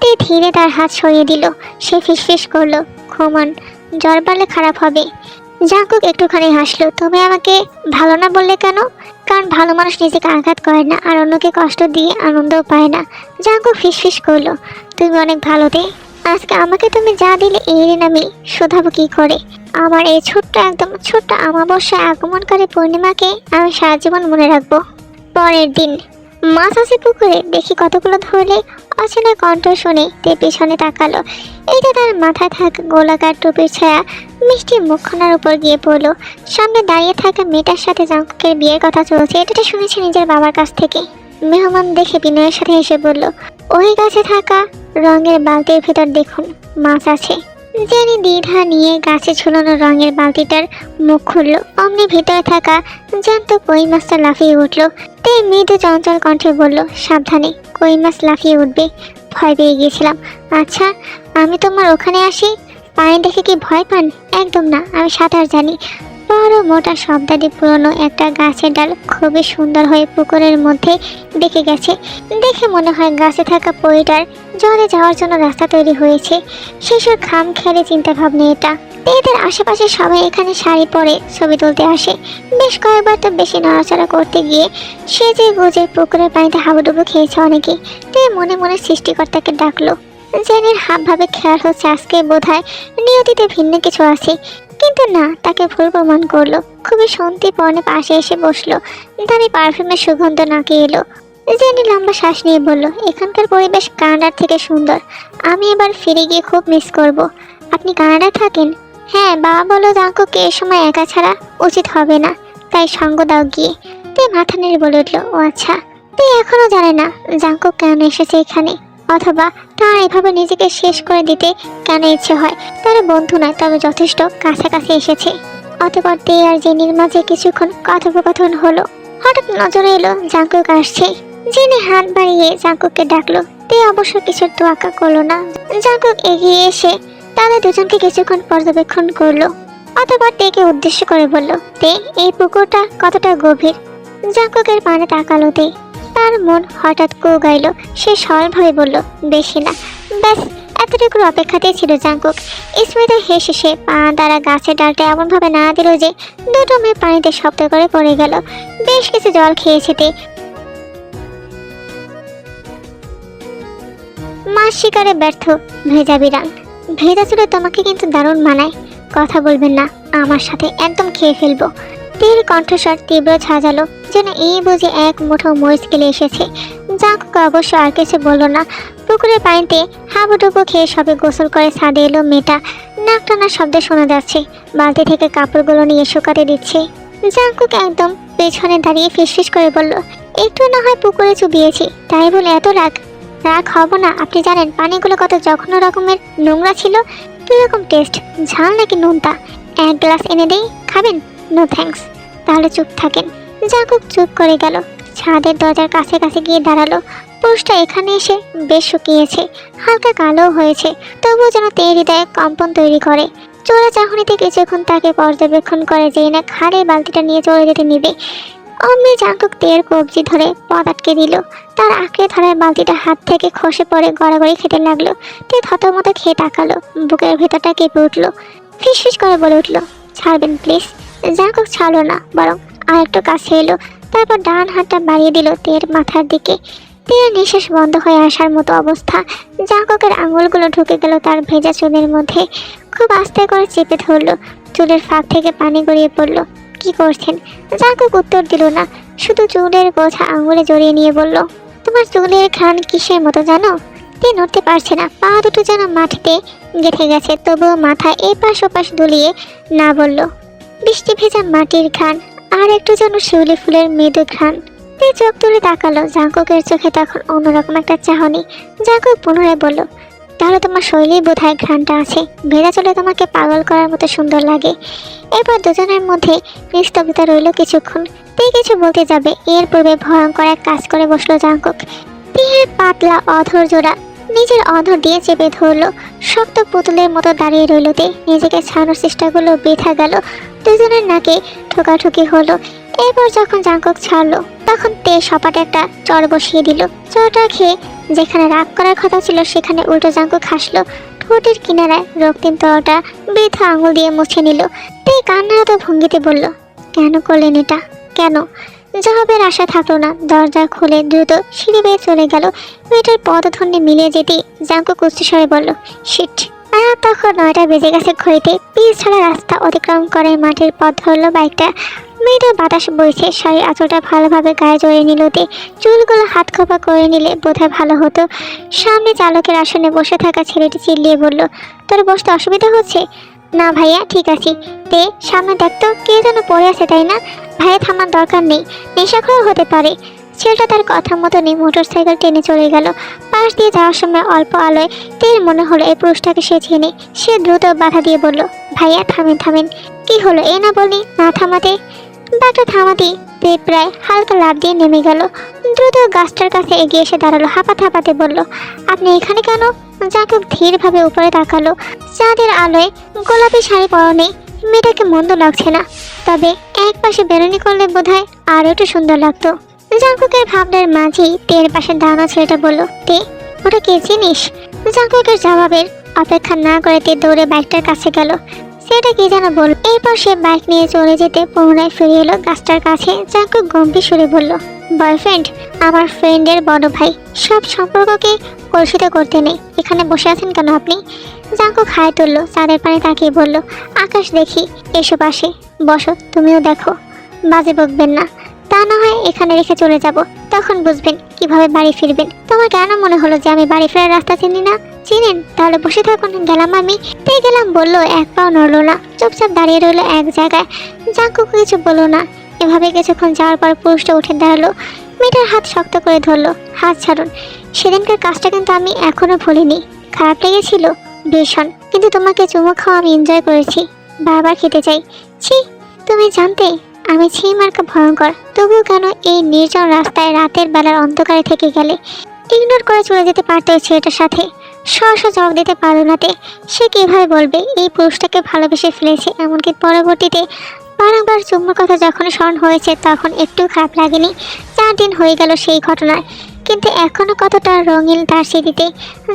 তে ধীরে তার হাত সরিয়ে দিল। সে ফিসফিস করলো, ঘুমান, জ্বর বাড়লে খারাপ হবে। জাঙ্কুক একটুখানি হাসলো, তুমি আমাকে ভালো না বললে কেন? কারণ ভালো মানুষ নিজেকে আঘাত করে না আর অন্যকে কষ্ট দিয়ে আনন্দও পায় না। জাঙ্কুক ফিসফিস করলো, তুমি অনেক ভালো দে। আজকে আমাকে তুমি যা দিলে এই ঋণ আমি শোধাবো কি করে? আমার এই ছোট্ট একদম ছোট্ট অমাবস্যায় আগমনকারী পূর্ণিমাকে আমি সারা জীবন মনে রাখবো। পরের দিন মাছ আছে পুকুরে, দেখি কতগুলো ধরলে। অচেনা কণ্ঠ শুনে তে পিছনে তাকালো। এটা তার মাথায় থাকা গোলাকার টুপির ছায়া মিষ্টি মুখখানার উপর গিয়ে পড়লো। সামনে দাঁড়িয়ে থাকা মেয়েটার সাথে জাঙ্কুকের বিয়ের কথা চলছে, এটা শুনেছি নিজের বাবার কাছ থেকে। মেহমান দেখে বিনয়ের সাথে এসে বলল, ওই গাছে থাকা রঙের বালতির ভেতর দেখুন মাছ আছে। জেনি দ্বিধা নিয়ে গাছে ঝুলানো রঙের বালতিটার মুখ খুলল। অমনি ভিতরে থাকা জ্যান্ত কই মাছটা লাফিয়ে উঠল। তে মৃদু চঞ্চল কণ্ঠে বলল, সাবধানে, কই মাছ লাফিয়ে উঠবে। ভয় পেয়ে গিয়েছিলাম। আচ্ছা, আমি তোমার ওখানে আসি? পানি দেখে কি ভয় পান? একদম না, আমি সাঁতার জানি। বড় মোটা শব্দাদি পুরনো একটা গাছের ডাল খুবই সুন্দর হয়ে পুকুরের মধ্যে বেঁকে গেছে। দেখে মনে হয় গাছে থাকা পইটার জলে যাওয়ার জন্য রাস্তা তৈরি হয়েছে। শিশুর খাম খেয়ালি চিন্তা ভাবনা এটা। এদের আশেপাশে সবাই এখানে শাড়ি পরে ছবি তুলতে আসে। বেশ কয়েকবার তো বেশি নড়াচড়া করতে গিয়ে সেজে গুজে পুকুরের পানিতে হাবুডুবু খেয়েছে অনেকে। তাই মনে মনে সৃষ্টিকর্তাকে ডাকলো। জেনের হাবভাবে খেয়াল হচ্ছে আজকে বোধহয় নিয়তিতে ভিন্ন কিছু আছে। কিন্তু না, তাকে ভুল প্রমাণ করলো। খুবই শান্তিপূর্ণে পাশে এসে বসলো। দামি পারফিউমের সুগন্ধ নাকে এলো। জেনি লম্বা শ্বাস নিয়ে বলল, এখানকার পরিবেশ কানাডার থেকে সুন্দর। আমি এবার ফিরে গিয়ে খুব মিস করব। আপনি কানাডায় থাকেন? হ্যাঁ, বাবা বলল জাঙ্কুককে এ সময় একা ছাড়া উচিত হবে না, তাই সঙ্গ দাও গিয়ে। তে মাথা নেড়ে বলে উঠল, ও আচ্ছা। তে এখনো জানে না জাঙ্কুক কেন এসেছে এখানে, অথবা তার এভাবে নিজেকে শেষ করে দিতে কেন ইচ্ছে হয়। তারা বন্ধু নয়, তবে যথেষ্ট কাছাকাছি এসেছে। অতঃপর তে আর জেনির মাঝে কিছুক্ষণ কথোপকথন হলো। হঠাৎ নজরে এলো জাঙ্কুক আসছে। জেনি হাত বাড়িয়ে জাঙ্কুককে ডাকলো। তে অবশ্য কিছু তোয়াক্কা করলো না। জাঙ্কুক এগিয়ে এসে তাদের দুজনকে কিছুক্ষণ পর্যবেক্ষণ করলো। অতঃপর তেকে উদ্দেশ্য করে বলল, তে, এই পুকুরটা কতটা গভীর? জাঙ্কুকের পানে তাকালো তে। তার মন হঠাৎ কু গাইল। সে সরলভাবে বলল, বেশি না। ব্যাস এতটুকুর অপেক্ষাতেই ছিল জাঙ্কুক। স্মিত হেসে সে পা দ্বারা গাছের ডালটা এমনভাবে নাড়া দিল যে দুটো মেয়ে পানিতে শব্দ করে পড়ে গেল। বেশ কিছু জল খেয়েছে তে। মাছ শিকারে ব্যর্থ ভেজা বিড়াল। ভেজা চুলে তোমাকে কিন্তু দারুণ মানায়। কথা বলবেন না আমার সাথে, একদম খেয়ে ফেলবো। তের কণ্ঠস্বর তীব্র ঝাঁঝালো, যেন এই বুঝে এক মুঠো মরিচ গেলে এসেছে। জাঙ্কুক অবশ্য আর কিছু বলল না। পুকুরের পানিতে হাবুডুবু খেয়ে সবে গোসল করে ছাদে এলো মেয়েটা। নাক টানার শব্দ শোনা যাচ্ছে। বালতি থেকে কাপড়গুলো নিয়ে শুকাতে দিচ্ছে। জাঙ্কুক একদম পেছনে দাঁড়িয়ে ফিসফিস করে বলল, একটু না হয় পুকুরে চুবিয়েছি, তাই বলে এত রাগ? রাগ হব না। আপনি জানেন পানিগুলো কত জঘন্য রকমের নোংরা ছিল? কিরকম টেস্ট, ঝাল নাকি নোনতা? এক গ্লাস এনে দেই, খাবেন? No thanks. তাহলে চুপ থাকেন। জাঙ্কুক চুপ করে গেল। ছাদের দরজার কাছে কাছে গিয়ে দাঁড়ালো। পুরুষটা এখানে এসে বেশ শুকিয়েছে, হালকা কালো হয়েছে, তবুও যেন তের হৃদয়ে কম্পন তৈরি করে। চোরা চাহনিতে কিছুক্ষণ তাকে পর্যবেক্ষণ করে, যেই না ঘাড়ে বালতিটা নিয়ে চলে যেতে নিবে, অমনি জাঙ্কুক তের কবজি ধরে পথ আটকে দিল। তার আঁকড়ে ধরার বালতিটা হাত থেকে খসে পড়ে গড়াগড়ি খেতে লাগলো। তে থতমত খেয়ে তাকালো। বুকের ভেতরটা কেঁপে উঠলো। ফিসফিস করে বলে উঠলো, ছাড়বেন প্লিজ। জাঙ্কুক ছাড়লো না, বরং আর একটু কাছে এলো। তারপর ডান হাতটা বাড়িয়ে দিল তের মাথার দিকে। তের নিঃশ্বাস বন্ধ হয়ে আসার মতো অবস্থা। জাঙ্কুকের আঙুলগুলো ঢুকে গেল তার ভেজা চুলের মধ্যে। খুব আস্তে করে চেপে ধরলো। চুলের ফাঁক থেকে পানি গড়িয়ে পড়লো। কি করছেন? জাঙ্কুক উত্তর দিল না, শুধু চুলের গোছা আঙুলে জড়িয়ে নিয়ে বলল, তোমার চুলের ঘ্রাণ কিসের মতো জানো? তে নড়তে পারছে না, পা দুটো যেন মাটিতে গেঁথে গেছে। তবুও মাথা এপাশ ওপাশ দুলিয়ে না বলল। বৃষ্টি ভেজা মাটির ঘ্রাণ আর একটু যেন শিউলি ফুলের মৃদু ঘ্রাণ। তে চোখ তুলে তাকালো। জাঙ্কুকের চোখে তখন অন্যরকম একটা চাহনি। জাঙ্কুক পুনরায় বলল, তাহলে তোমার শৈলী বোধহয় ঘ্রাণটা আছে। ভেজা চলে তোমাকে পাগল করার মতো সুন্দর লাগে। এরপর দুজনের মধ্যে নিস্তব্ধতা রইল কিছুক্ষণ। তে কিছু বলতে যাবে, এর পূর্বে ভয়ঙ্কর এক কাজ করে বসলো জাঙ্কুক। দেহের পাতলা অধর জোড়া নিজের অধর দিয়ে চেপে ধরলো। শক্ত পুতুলের মতো দাঁড়িয়ে রইল তে। নিজেকে ছাড়ানোর চেষ্টাগুলো বৃথা গেল। দুজনের নাকে ঠোকাঠুকি হলো। এরপর যখন জাঙ্কুক ছাড়লো তখন তে সপাটে একটা চড় বসিয়ে দিল। চড়টা খেয়ে যেখানে রাগ করার কথা ছিল সেখানে উল্টো জাঙ্কুক হাসলো। ঠোঁটের কিনারায় রক্তিম তরটা বৃথা আঙুল দিয়ে মুছে নিল। তে কান্নারত ভঙ্গিতে বলল, কেন করলেন এটা, কেন? জবাবের আশা থাকলো না। দরজা খুলে দ্রুত সিঁড়ি বেয়ে চলে গেল। মেয়েটার পদধ্বনি মিলিয়ে যেতেই জাঙ্কুক উচ্চস্বরে বলল, শিট। আর তখন 9টা বেজে গেছে ঘড়িতে। পিচ ছাড়া রাস্তা অতিক্রম করে মাটির পথ ধরলো বাইকটা। মেয়েটার বাতাস বইছে। শাড়ির আঁচলটা ভালোভাবে গায়ে জড়িয়ে নিল তে। চুলগুলো হাত খোপা করে নিলে বোধহয় ভালো হতো। সামনে চালকের আসনে বসে থাকা ছেলেটি চিল্লিয়ে বলল, তোর বসতে অসুবিধা হচ্ছে? না ভাইয়া, ঠিক আছে। তে সামনে দেখতো, কে যেন পড়ে আছে, তাই না? ভাইয়া থামার দরকার নেই, নেশাখোর হতে পারে। ছেলেটা তার কথা মতনই মোটর সাইকেল টেনে চলে গেল। পাশ দিয়ে যাওয়ার সময় অল্প আলোয় তের মনে হলো এই পুরুষটাকে সে চেনে। সে দ্রুত বাধা দিয়ে বলল, ভাইয়া থামেন থামেন। কি হলো, এ না বলি না থামাতে? বাইকটা থামাতেই তে প্রায় হালকা লাফ দিয়ে নেমে গেল। দ্রুত গাছটার কাছে এগিয়ে এসে দাঁড়ালো। হাঁপাতে হাঁপাতে বলল, আপনি এখানে কেন? জাঙ্কুক ধীরভাবে উপরে তাকালো। চাঁদের আলোয় গোলাপি শাড়ি পরনে মেয়েটাকে মন্দ লাগছে না, তবে এক পাশে বেরোনি করলে বোধহয় আরও একটু সুন্দর লাগতো। জাঙ্কুকের ভাবনার মাঝেই তের পাশে দাঁড়ানো ছেলেটা বলল, তে ওটা কে চিনিস? জাঙ্কুকের জবাবের অপেক্ষা না করে তে দৌড়ে বাইকটার কাছে গেল। সেটা কি যেন বলল। এরপর সে বাইক নিয়ে চলে যেতে পুনরায় ফিরে এলো গাছটার কাছে। জাঙ্কুক গম্ভীর সুরে বলল, বয়ফ্রেন্ড? আমার ফ্রেন্ডের বড় ভাই। সব সম্পর্ককে কলুষিত করতে নেই। এখানে বসে আছেন কেন আপনি? জাঙ্কুক হাই তুলল। চাঁদের পানি তাকিয়ে বলল, আকাশ দেখি। এসো পাশে বসো, তুমিও দেখো। বাজে বকবেন না, তা না হয় এখানে রেখে চলে যাব, তখন বুঝবেন কিভাবে বাড়ি ফিরবেন। তোমার কেন মনে হলো যে আমি বাড়ি ফেরার রাস্তা চিনি না? চিনেন? তাহলে বসে থাকুন, গেলাম আমি। তে গেলাম বলল, এক পাও নড়লো না, চুপচাপ দাঁড়িয়ে রইল এক জায়গায়। জাঙ্কুক কিছু বলল না। এভাবে কিছুক্ষণ যাওয়ার পর পুরুষটা উঠে দাঁড়ালো। মেয়েটার হাত শক্ত করে ধরলো। হাত ছাড়ুন। সেদিনকার কাজটা কিন্তু আমি এখনো ভুলিনি। খারাপ লেগেছিল ভীষণ, কিন্তু তোমাকে চুমু খাওয়া আমি এনজয় করেছি, বারবার খেতে চাই। ছি, তুমি জানতে আমি ছি মার্কা ভয়ঙ্কর, তবুও কেন এই নির্জন রাস্তায় রাতের বেলার অন্ধকারে থেকে গেলে? ইগনোর করে চলে যেতে পারতো ছেলেটার সাথে। সহসা জবাব দিতে পারো না তে। সে কীভাবে বলবে এই পুরুষটাকে ভালোবেসে ফেলেছে? এমনকি পরবর্তীতে বারংবার চুম্বর কথা যখন স্মরণ হয়েছে তখন একটু খারাপ লাগেনি। 4 দিন হয়ে গেল সেই ঘটনায়, কিন্তু এখনও কতটা রঙিন তার স্মৃতিতে।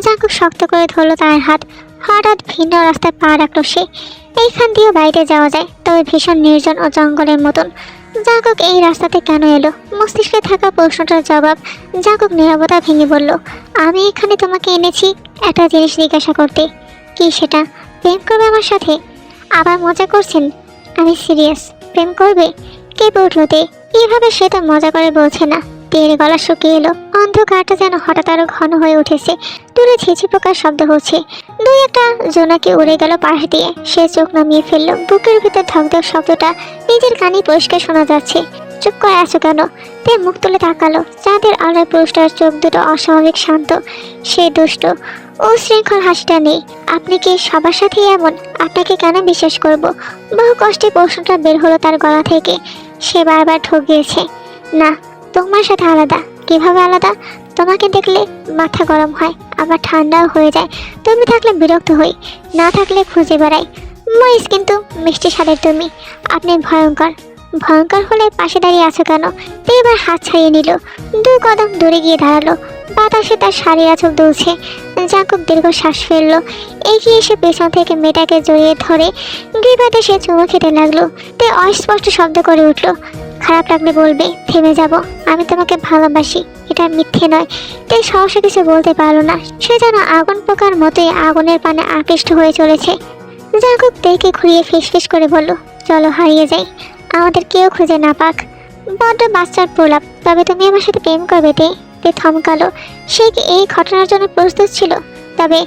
জাঙ্কুক শক্ত করে ধরলো তার হাত। হঠাৎ ভিন্ন রাস্তায় পা রাখলো সে। এইখান দিয়েও বাইরে যাওয়া যায়, তবে ভীষণ নির্জন ও জঙ্গলের মতন। জাঙ্কুক এই রাস্তাতে কেন এলো? মস্তিষ্কে থাকা প্রশ্নটার জবাব জাঙ্কুক নীরবতা ভেঙে বলল, আমি এখানে তোমাকে এনেছি একটা জিনিস জিজ্ঞাসা করতে। কি সেটা? প্রেম করবে আমার সাথে? আবার মজা করছেন? আমি সিরিয়াস। প্রেম করবে? কেঁপে উঠল তে। এইভাবে সে তো মজা করে বলছে না। তের গলা শুকিয়ে এলো। অন্ধকারটা যেন হঠাৎ আরো ঘন হয়ে উঠেছে। দূরে ঝিঝি পোকার শব্দ হচ্ছে। দুই একটা জোনাকি উড়ে গেল পাশ দিয়ে। সে চোখ নামিয়ে ফেললো। বুকের ভিতর ধকধক শব্দটা নিজের কানে পরিষ্কার শোনা যাচ্ছে। চুপ করে আছো কেন? তে মুখ তুলে তাকালো। চাঁদের আলোয় পুরুষটার চোখ দুটো অস্বাভাবিক শান্ত। সে দুষ্ট। উশৃঙ্খল হাসিটা নেই। আপনি কি সবার সাথেই এমন? আপনাকে কেন বিশ্বাস করব? বহু কষ্টে প্রশ্নটা বের হলো তার গলা থেকে। সে বারবার ঠক গিয়েছে। না, তোমার সাথে আলাদা। কিভাবে আলাদা? তোমাকে দেখলে মাথা গরম হয়, আবার ঠান্ডাও হয়ে যায়। তুমি থাকলে বিরক্ত হই, না থাকলে খুঁজে বেড়াই। মরিস কিন্তু মিষ্টি স্বাদের তুমি। আপনি ভয়ঙ্কর। ভয়ঙ্কর হলে পাশে দাঁড়িয়ে আছো কেন? তে এবার হাত ছাড়িয়ে নিল। 2 কদম দূরে গিয়ে দাঁড়ালো। বাতাসে তার শাড়ির আঁচল দুলছে। জাঙ্কুক দীর্ঘ শ্বাস ফেললো। এগিয়ে এসে পেছন থেকে মেয়েটাকে জড়িয়ে ধরে গ্রীবাতে সে চুমু খেতে লাগলো। তে অস্পষ্ট শব্দ করে উঠল, খারাপ লাগলে বলবে, থেমে যাব। আমি তোমাকে ভালোবাসি, এটা মিথ্যে নয়। তাই সহসা কিছু বলতে পারলো না। সে যেন আগুন পোকার মতোই আগুনের পানে আকৃষ্ট হয়ে চলেছে। জাঙ্কুক তেকে ঘুরিয়ে ফিসফিস করে বলল, চলো হারিয়ে যাই, আমাদের কেউ খুঁজে না পাক। বড্ড বাচ্চার প্রলাপ। তবে তুমি আমার সাথে প্রেম করবে তে? তে থমকালো। সে কি এই ঘটনার জন্য প্রস্তুত ছিল? তবে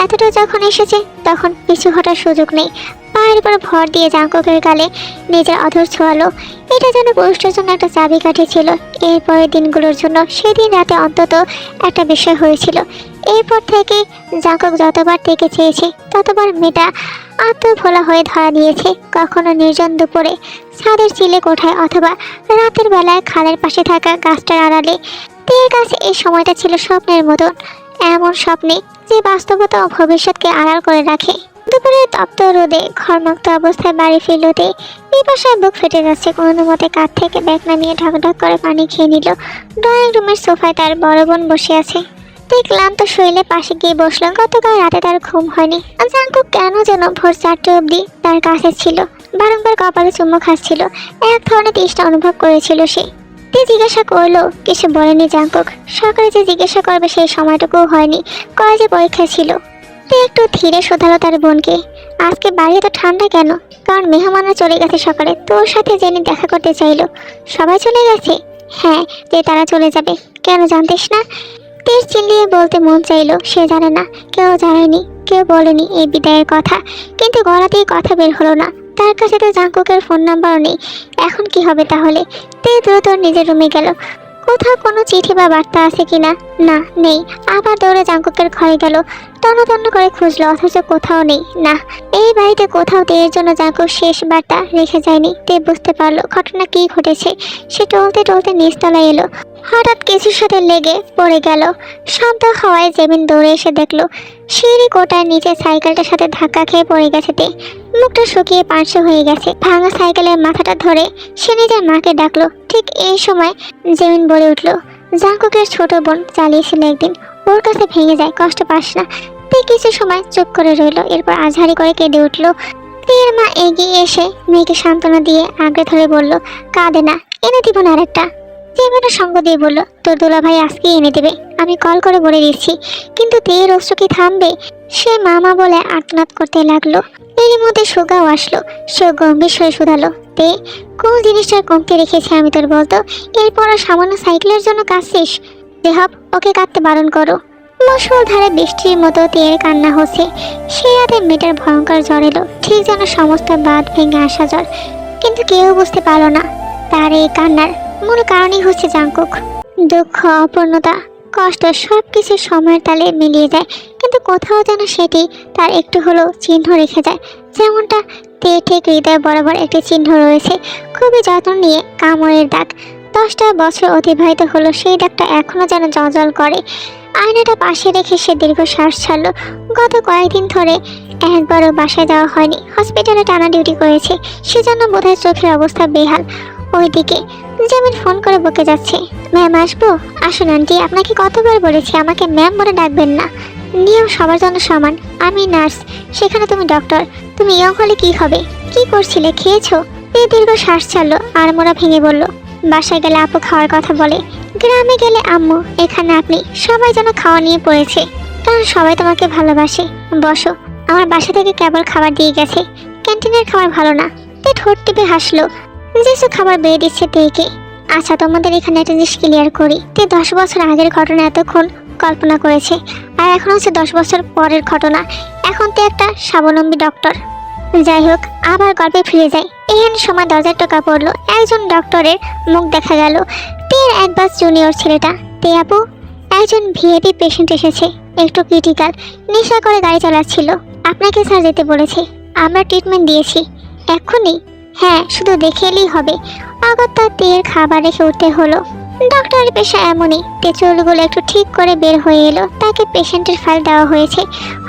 এতটা যখন এসেছে তখন পিছু হটার সুযোগ নেই। পায়ের উপর ভর দিয়ে জাঙ্কুকের গালে নিজের অধর ছোঁয়ালো। এটা যেন পুরুষটার জন্য একটা চাবিকাঠি ছিল। এরপরের দিনগুলোর জন্য সেদিন রাতে অন্তত একটা বিষয় হয়েছিল। এরপর থেকে জাঙ্কুক যতবার থেকে চেয়েছে ততবার মেয়েটা আত্মভোলা হয়ে ধরা দিয়েছে। কখনো নির্জন দুপুরে ছাদের চিলে কোঠায়, অথবা রাতের বেলায় খালের পাশে থাকা গাছটার আড়ালে। তের কাছে এই সময়টা ছিল স্বপ্নের মতন, এমন স্বপ্নে যে বাস্তবতা ও ভবিষ্যৎকে আড়াল করে রাখে। দুপুরে তপ্ত রোদে ঘরমুক্ত অবস্থায় বাড়ি ফিরলতে পিপাসায় বুক ফেটে যাচ্ছে। কোনো মতে কাঁধ থেকে ব্যাগ নামিয়ে ঢকঢক করে পানি খেয়ে নিল। ড্রয়িং রুমের সোফায় তার বড় বোন বসে আছে। তুই ক্লান্ত শরীরে পাশে গিয়ে বসলো। গতকাল রাতে তার ঘুম হয়নি। জাঙ্কুক কেন যেন ভোর 4টে অবধি তার কাছে ছিল, বারংবার কপালে চুমু খাচ্ছিল। এক ধরনের তৃষ্ণা অনুভব করেছিল সে। তে জিজ্ঞাসা করলো, কিছু বলেনি জাঙ্কুক। সকালে যে জিজ্ঞাসা করবে সেই সময়টুকুও হয়নি, কলেজে পরীক্ষা ছিল। তে একটু ধীরে শোধালো তার বোনকে, আজকে বাড়ি এত ঠান্ডা কেন? কারণ মেহমানরা চলে গেছে সকালে, তোর সাথে জেনে দেখা করতে চাইলো। সবাই চলে গেছে? হ্যাঁ, যে তারা চলে যাবে। কেন জানতিস না? তেজ চিল্লিয়ে বলতে মন চাইলো সে জানে না, কেউ জানেনি, কেউ বলেনি এই বিদায়ের কথা। কিন্তু গলাতেই কথা বের হলো না। তার কাছে তো জাঙ্কুকের ফোন নাম্বারও নেই। এখন কি হবে তাহলে? তে দ্রুত নিজের রুমে গেল। কোথাও কোনো চিঠি বা বার্তা আছে কিনা? না, নেই। আবার দৌড়ে জাঙ্কুকের ঘরে গেল। তন্ন করে খুঁজলো, অথচ কোথাও নেই। না, এই বাড়িতে কোথাও তের জন্য জাঙ্কুক শেষ বার্তা রেখে যায়নি। তে বুঝতে পারলো ঘটনা কি ঘটেছে। সে টলতে নিচতলায় এলো। হঠাৎ কিছুর সাথে লেগে পড়ে গেল। শব্দ হওয়ায় জেমিন দৌড়ে এসে দেখলো সিঁড়ি কোটার নিচে সাইকেলটার সাথে ধাক্কা খেয়ে পড়ে গেছে তে। মুখটা শুকিয়ে পাঁচশো হয়ে গেছে। ভাঙা সাইকেলের মাথাটা ধরে সে নিজের মাকে ডাকলো। ঠিক এই সময় জেমিন বলে উঠলো, জাঙ্কুকের ছোট বোন চালিয়েছিল একদিন, ওর কাছে ভেঙে যায়, কষ্ট পাস না। তে কিছু সময় চুপ করে রইল। এরপর আঝারি করে কেঁদে উঠলো। তের মা এগিয়ে এসে মেয়েকে সান্ত্বনা দিয়ে আঁকড়ে ধরে বলল, কাঁদে না, এনে দিব না আরেকটা। জেমিনও সঙ্গ দিয়ে বলল, তোর দুলা ভাই আজকেই এনে দেবে, আমি কল করে বলে দিচ্ছি। কিন্তু তের অস্ত্র কি থামবে? সে মামা বলে আর্তনাদ করতে লাগলো। এর মধ্যে সুগাও আসলো। সে গম্ভীর স্বরে শুধালো, তে কোন জিনিসটার কমতে রেখেছে আমি তোর বলতো? এরপর সামান্য সাইকেলের জন্য কাঁদছিস? দেহব, ওকে কাঁদতে বারণ করো। মুষলধারে বৃষ্টির মতো তের কান্না হচ্ছে। সে রাতে মেয়েটার ভয়ঙ্কর জ্বর এলো, ঠিক যেন সমস্ত বাঁধ ভেঙে আসা জ্বর। কিন্তু কেউ বুঝতে পারলো না তার এই কান্নার মূল কারণই হচ্ছে জাঙ্কুক। দুঃখ, অপূর্ণতা, কষ্ট সবকিছু সময়ের তালে মিলিয়ে যায়, কিন্তু কোথাও যেন সেটি তার একটু হলেও চিহ্ন রেখে যায়। যেমনটা তে ঠিক হৃদয় বরাবর একটি চিহ্ন রয়েছে, খুবই যত্ন নিয়ে কামড়ের দাগ। 10টা বছর অতিবাহিত হলো, সেই দাগটা এখনো যেন জল করে। আয়নাটা পাশে রেখে সে দীর্ঘশ্বাস ছাড়লো। গত কয়েকদিন ধরে একবারও বাসায় যাওয়া হয়নি। হসপিটালে টানা ডিউটি করেছে, সেজন্য বোধহয় চোখের অবস্থা বেহাল। ওইদিকে জেমিন ফোন করে বকে যাচ্ছে, ম্যাম আসবো? আসুন আন্টি, আপনাকে কতবার বলেছি আমাকে ম্যাম বলে ডাকবেন না। নিয়ম সবার জন্য সমান। আমি নার্স, সেখানে তুমি ডক্টর। তুমি ইয়ং হলে কি হবে? কি করছিলে, খেয়েছো? এই দীর্ঘ শ্বাস ছাড়লো আর মোড়া ভেঙে বলল, বাসায় গেলে আপু খাওয়ার কথা বলে, গ্রামে গেলে আম্মু, এখানে আপনি। সবাই যেন খাওয়া নিয়ে পড়েছে, কারণ সবাই তোমাকে ভালোবাসে। বসো, আমার বাসা থেকে কেবল খাবার দিয়ে গেছে, ক্যান্টিনের খাবার ভালো না। তে ঠোঁট টিপে হাসলো। যেসব খাবার বেয়ে দিচ্ছে তেকে। আচ্ছা, তোমাদের এখানে একটা জিনিস ক্লিয়ার করি। তে 10 বছর আগের ঘটনা এতক্ষণ কল্পনা করেছে, আর এখন হচ্ছে 10 বছর পরের ঘটনা। এখন তে একটা স্বাবলম্বী ডক্টর। যাই হোক, আবার গল্পে ফিরে যায়। এহেন সময় দরজার টোকা পড়লো। একজন ডক্টরের মুখ দেখা গেল। তের এক বাস জুনিয়র ছেলেটা। তে আপু, একজন ভিআইপি পেশেন্ট এসেছে, একটু ক্রিটিক্যাল, নেশা করে গাড়ি চালাচ্ছিল। আপনাকে স্যার যেতে বলেছে, আমরা ট্রিটমেন্ট দিয়েছি। এক্ষুনি? হ্যাঁ, শুধু দেখে এলেই হবে। অগত্যা তের খাবার রেখে উঠতে হলো। ডক্টরের পেশা এমনই। তে চুলগুলো একটু ঠিক করে বের হয়ে এলো। তাকে পেশেন্টের ফাইল দেওয়া হয়েছে।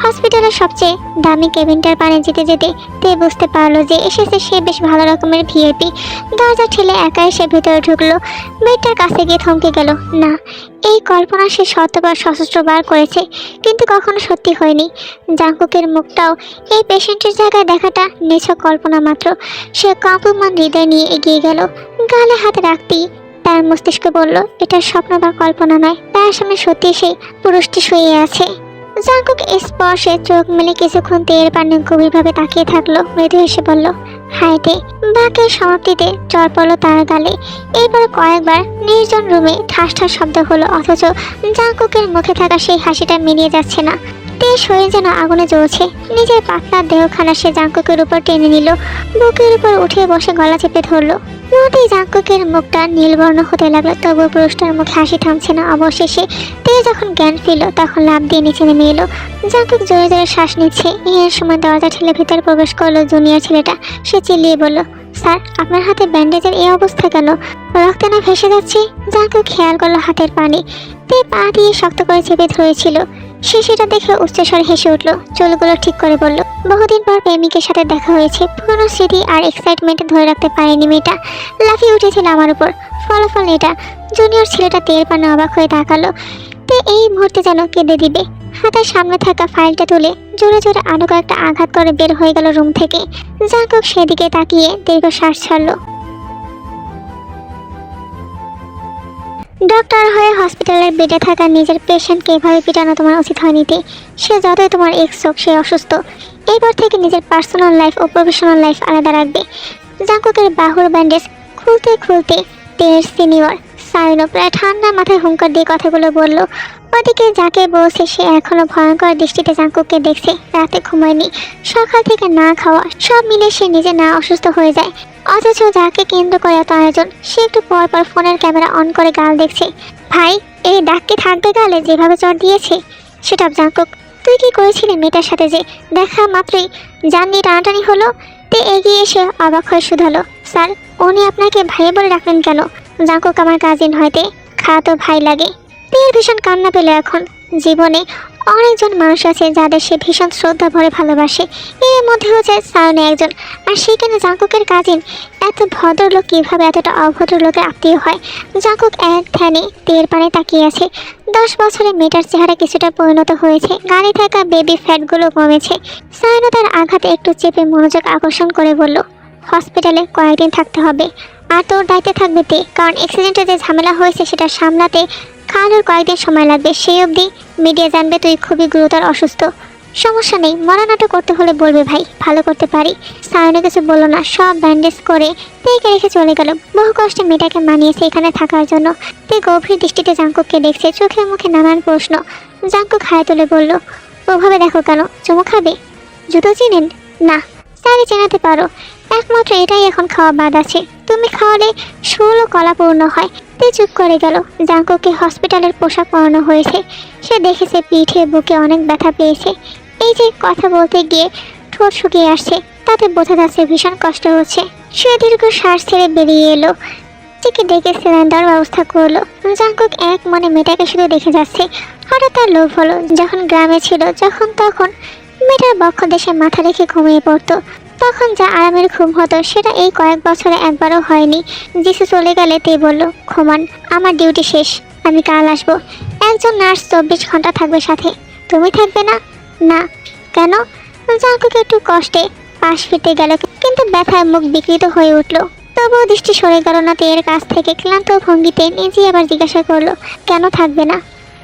হসপিটালের সবচেয়ে দামি কেবিনটার পানে যেতে যেতে তে বুঝতে পারলো যে এসেছে সে বেশ ভালো রকমের ভিআইপি। দরজা ঠেলে একা এসে ভেতরে ঢুকলো। বেডটার কাছে গিয়ে থমকে গেল। না, এই কল্পনা সে শতবার সহস্রবার করেছে, কিন্তু কখনো সত্যি হয়নি। জাঙ্কুকের মুখটাও এই পেশেন্টের জায়গায় দেখাটা নিছক কল্পনা মাত্র। সে কম্পমান হৃদয় নিয়ে এগিয়ে গেল। গালে হাতে রাখতেই তার মস্তিষ্ক বলল, এটা স্বপ্ন বা কল্পনা নয়, তার সামনে সত্যি সেই পুরুষটি শুয়ে আছে। জাঙ্কুক স্পর্শে চোখ মেলে কিছুক্ষণ তের পানে গভীরভাবে তাকিয়ে থাকলো। মৃদু হেসে বলল, হাইটে বাকের সমাপ্তিতে চর পড়ল তার গালে। এরপর কয়েকবার নির্জন রুমে ঠাস ঠাস শব্দ হলো, অথচ জাঙ্কুকের মুখে থাকা সেই হাসিটা মিলিয়ে যাচ্ছে না। তে শরীর যেন আগুনে জ্বলছে। নিজের পাতলা দেহখানা সে জাঙ্কুকের উপর টেনে নিল, বুকের উপর উঠে বসে গলা চেপে ধরল। মুহূর্তেই জাঙ্কুকের মুখটা নীলবর্ণ হতে লাগলো, তবুও পুরুষটার মুখে হাসি থামছে না। অবশেষে তে যখন জ্ঞান ফিরল তখন লাফ দিয়ে নিচে নেমে এলো। জাঙ্কুক জোরে জোরে শ্বাস নিচ্ছে। এর সময় দরজা ঠেলে ভিতরে প্রবেশ করলো জুনিয়র ছেলেটা। সে চিল্লিয়ে বলল, স্যার আপনার হাতে ব্যান্ডেজের এই অবস্থা কেন? রক্তে না ভেসে যাচ্ছে? জাঙ্কুক খেয়াল করলো হাতের পানি। তে পা দিয়ে শক্ত করে চেপে ধরেছিল। সে সেটা দেখে উচ্চস্বরে হেসে উঠল, চুলগুলো ঠিক করে বলল, বহুদিন পর প্রেমিকের সাথে দেখা হয়েছে। পুরনো স্মৃতি আর এক্সাইটমেন্ট ধরে রাখতে পারেনি মেয়েটা, লাফিয়ে উঠেছিল আমার উপর। ফলাফল এটা। জুনিয়র ছেলেটা টের পানে অবাক হয়ে তাকালো। তে এই মুহূর্তে যেন কেঁদে দিবে। হাতের সামনে থাকা ফাইলটা তুলে জোরে জোরে আরো কয়েকটা আঘাত করে বের হয়ে গেল রুম থেকে। জাঙ্কুক সেদিকে তাকিয়ে দীর্ঘশ্বাস ছাড়ল। ডক্টর হয়ে হসপিটালের বেডে থাকা নিজের পেশেন্টকে এভাবে পিটানো তোমার উচিত হয়নি। সে যতই তোমার এক্স হোক, সে অসুস্থ। এরপর থেকে নিজের পার্সোনাল লাইফ ও প্রফেশনাল লাইফ আলাদা রাখবে। জাঙ্কুকের বাহুর ব্যান্ডেজ খুলতে খুলতে তের সিনিয়র সাইনো প্রায় ঠান্ডা মাথায় হুঙ্কার দিয়ে কথাগুলো বলল। ওদিকে যাকে বলছে সে এখনো ভয়ঙ্কর দৃষ্টিতে জাঙ্কুককে দেখছে। রাতে ঘুমায়নি, সকাল থেকে না খাওয়া, সব মিলে সে নিজে না অসুস্থ হয়ে যায়। অথচ যাকে কেন্দ্র করে এত আয়োজন, সে একটু পর পর ফোনের ক্যামেরা অন করে গাল দেখছে। ভাই, এই ডাক কি থাকবে গালে যেভাবে চড় দিয়েছে? সেটা জাঙ্কুক, তুই কি করেছিলি মেয়েটার সাথে যে দেখা মাত্রই জান নিয়ে টানাটানি হলো? তে এগিয়ে এসে অবাক হয়ে শুধালো, স্যার উনি আপনাকে ভাই বলে ডাকলেন কেন? জাঙ্কুক আমার কাজিন হয়তে, খালাতো ভাই লাগে। তের ভীষণ কান্না পেল এখন। জীবনে অনেকজন মানুষ আছে যাদের সে ভীষণ শ্রদ্ধা ভরে ভালোবাসে, এর মধ্যে হচ্ছে সায়নে একজন। আর সেখানে জাঙ্কুকের কাজিন। এত ভদ্রলোক কীভাবে এতটা অভদ্র লোকের আত্মীয় হয়? জাঙ্কুক এক ধ্যানে তের পানে তাকিয়ে আছে। 10 বছরে মেয়েটার চেহারা কিছুটা পরিণত হয়েছে, গাড়ি থাকা বেবি ফ্যাটগুলো কমেছে। সায়নে তার আঘাতে একটু চেপে মনোযোগ আকর্ষণ করে বলল, হসপিটালে কয়েকদিন থাকতে হবে। আর তোর দায়িত্বে থাকবে তে, কারণ অ্যাক্সিডেন্টে যে ঝামেলা হয়েছে সেটা সামলাতে খাওয়ানোর কয়েকদিন সময় লাগবে। সেই অবধি মিডিয়া জানবে তুই খুবই গুরুতর অসুস্থ। সমস্যা নেই, মরানাটো করতে হলে বলবে ভাই, ভালো করতে পারি। সায়নে কিছু বললো না, সব ব্যান্ডেজ করে তেকে রেখে চলে গেল। বহু কষ্টে মেয়েটাকে মানিয়েছে এখানে থাকার জন্য। তে গভীর দৃষ্টিতে জাঙ্কুককে দেখছে, চোখে মুখে নানান প্রশ্ন। জাঙ্কুক হাই তুলে বলল, ওভাবে দেখো কেন? চুমু খাবে? জুতো চিনেন? না। স্যারই চেনাতে পারো, একমাত্র এটাই এখন খাওয়া বাদ আছে। তুমি খাওয়ালে 16 কলা পূর্ণ হয়। তে চুপ করে গেল। জাঙ্কুককে হসপিটালের পোশাক পরানো হয়েছে। সে দেখেছে পিঠে বুকে অনেক ব্যথা পেয়েছে। এই যে কথা বলতে গিয়ে ঠোঁট শুকিয়ে আসছে, তাতে বোঝা যাচ্ছে ভীষণ কষ্ট হচ্ছে। সে দীর্ঘ শ্বাস ছেড়ে বেরিয়ে এলো। চিকে ডেকে সিলিন্ডার ব্যবস্থা করলো। জাঙ্কুক এক মনে মেয়েটাকে শুধু দেখে যাচ্ছে। হঠাৎ তার লোভ হলো, যখন গ্রামে ছিল যখন তখন মেয়েটার বক্ষ দেশে মাথা রেখে ঘুমিয়ে পড়তো। তখন যা আরামের ঘুম হতো সেটা এই কয়েক বছরে একবারও হয়নি। যিশু চলে গেলে তে বলল, ঘুমান, আমার ডিউটি শেষ, আমি কাল আসবো। একজন নার্স 24 ঘন্টা থাকবে সাথে। তুমি থাকবে না? না। কেন? জাঙ্কুক একটু কষ্টে পাশ ফিরতে গেল, কিন্তু ব্যথায় মুখ বিকৃত হয়ে উঠল। তবুও দৃষ্টি সরে গেল না তের কাছ থেকে। ক্লান্ত ভঙ্গিতে নিজে আবার জিজ্ঞাসা করলো, কেন থাকবে না?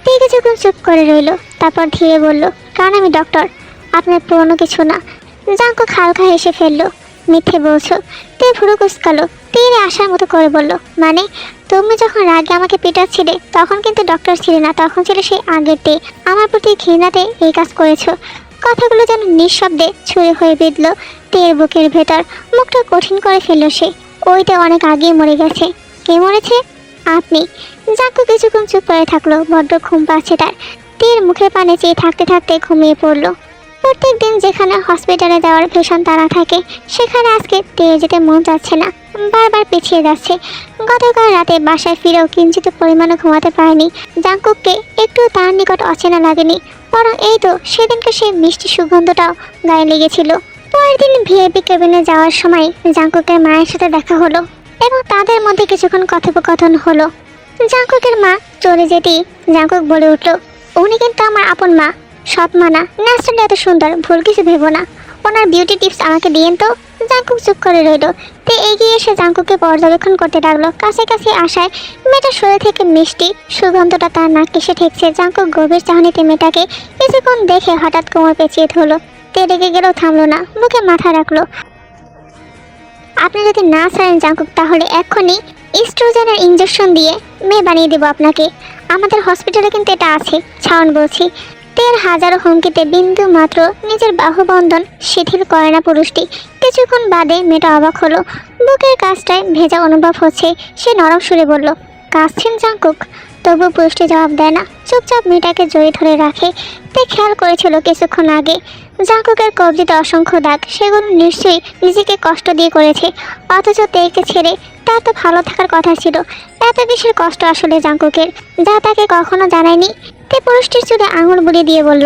তে কিছুক্ষণ চুপ করে রইল, তারপর ধীরে বলল, কারণ আমি ডক্টর, আপনার পুরনো কিছু না। জাঙ্কুক হালকা হেসে ফেললো, মিথ্যে বলছো? তে ভুরু কুচকালো। তীরে আসার মতো করে বলল, মানে তুমি যখন রাগে আমাকে পেটাচ্ছিলে তখন কিন্তু ডক্টর ছিলে না, তখন ছিল সেই আগের তে। আমার প্রতি ঘৃণাতে এই কাজ করেছো। কথাগুলো যেন নিঃশব্দে ছুঁড়ে হয়ে বিঁধল তের বুকের ভেতর। মুখটা কঠিন করে ফেললো সে। ওইটা অনেক আগেই মরে গেছে। কে মরেছে? আপনি। জাঙ্কুক কিছুক্ষণ চুপ করে থাকলো, বড্ড ঘুম পাচ্ছে তার। তের মুখের পানে চেয়ে থাকতে থাকতে ঘুমিয়ে পড়লো। প্রত্যেক দিন যেখানে হসপিটালে যাওয়ার ভীষণ তাড়া থাকে, সেখানে আজকে তে যেতে মন যাচ্ছে না, বারবার পিছিয়ে যাচ্ছে। গতকাল রাতে বাসায় ফিরেও কিঞ্চিত পরিমাণও ঘুমাতে পারেনি। জাঙ্কুককে একটু তার নিকট অচেনা লাগেনি, বরং এই তো সেদিনকে সেই মিষ্টি সুগন্ধটাও গায়ে লেগেছিল। পরের দিন ভিআইপি কেবিনে যাওয়ার সময় জাঙ্কুকের মায়ের সাথে দেখা হলো এবং তাদের মধ্যে কিছুক্ষণ কথোপকথন হলো। জাঙ্কুকের মা চলে যেতেই জাঙ্কুক বলে উঠল, উনি কিন্তু আমার আপন মা, সৎ মানা, ন্যাচারালি এত সুন্দর, ভুল কিছু ভেবো না। ওনার বিউটি টিপস আমাকে দিয়েন তো। জাঙ্কুক চুপ করে রইল। তে এগিয়ে এসে জাঙ্কুককে পর্যবেক্ষণ করতে লাগলো। কাছে কাছে আসায় মেয়েটার শরীর থেকে মিষ্টি সুগন্ধটা তার নাক এসে ঠেকছে। জাঙ্কুক গভীর চাহনিতে মেয়েটাকে কিছুক্ষণ দেখে হঠাৎ কোমর পেঁচিয়ে ধরলো। তে রেগে গেলেও থামলো না, মুখে মাথা রাখলো। আপনি যদি না ছাড়েন জাঙ্কুক, তাহলে এক্ষুনি ইস্ট্রোজেনের ইঞ্জেকশন দিয়ে মেয়ে বানিয়ে দেবো আপনাকে। আমাদের হসপিটালে কিন্তু এটা আছে, ছাউন বলছি। তের হাজারো হুমকিতে বিন্দু মাত্র নিজের বাহুবন্ধন শিথিল করে না পুরুষটি। কিছুক্ষণ বাদে মেয়েটা অবাক হলো, বুকের কাছটায় ভেজা অনুভব হচ্ছে। সে নরম সুরে বলল, কাঁদছেন জাঙ্কুক? তবু পুরুষটি জবাব দেয় না, চুপচাপ মেয়েটাকে জড়িয়ে ধরে রাখে। তে খেয়াল করেছিল কিছুক্ষণ আগে জাঙ্কুকের কবজিতে অসংখ্য দাগ, সেগুলো নিশ্চয়ই নিজেকে কষ্ট দিয়ে করেছে। অথচ তেকে ছেড়ে তার তো ভালো থাকার কথা ছিল। এত কিসের কষ্ট আসলে জাঙ্কুকের, যা তাকে কখনো জানায়নি? তে পুরুষটির চুলে আঙুল বুলিয়ে দিয়ে বলল,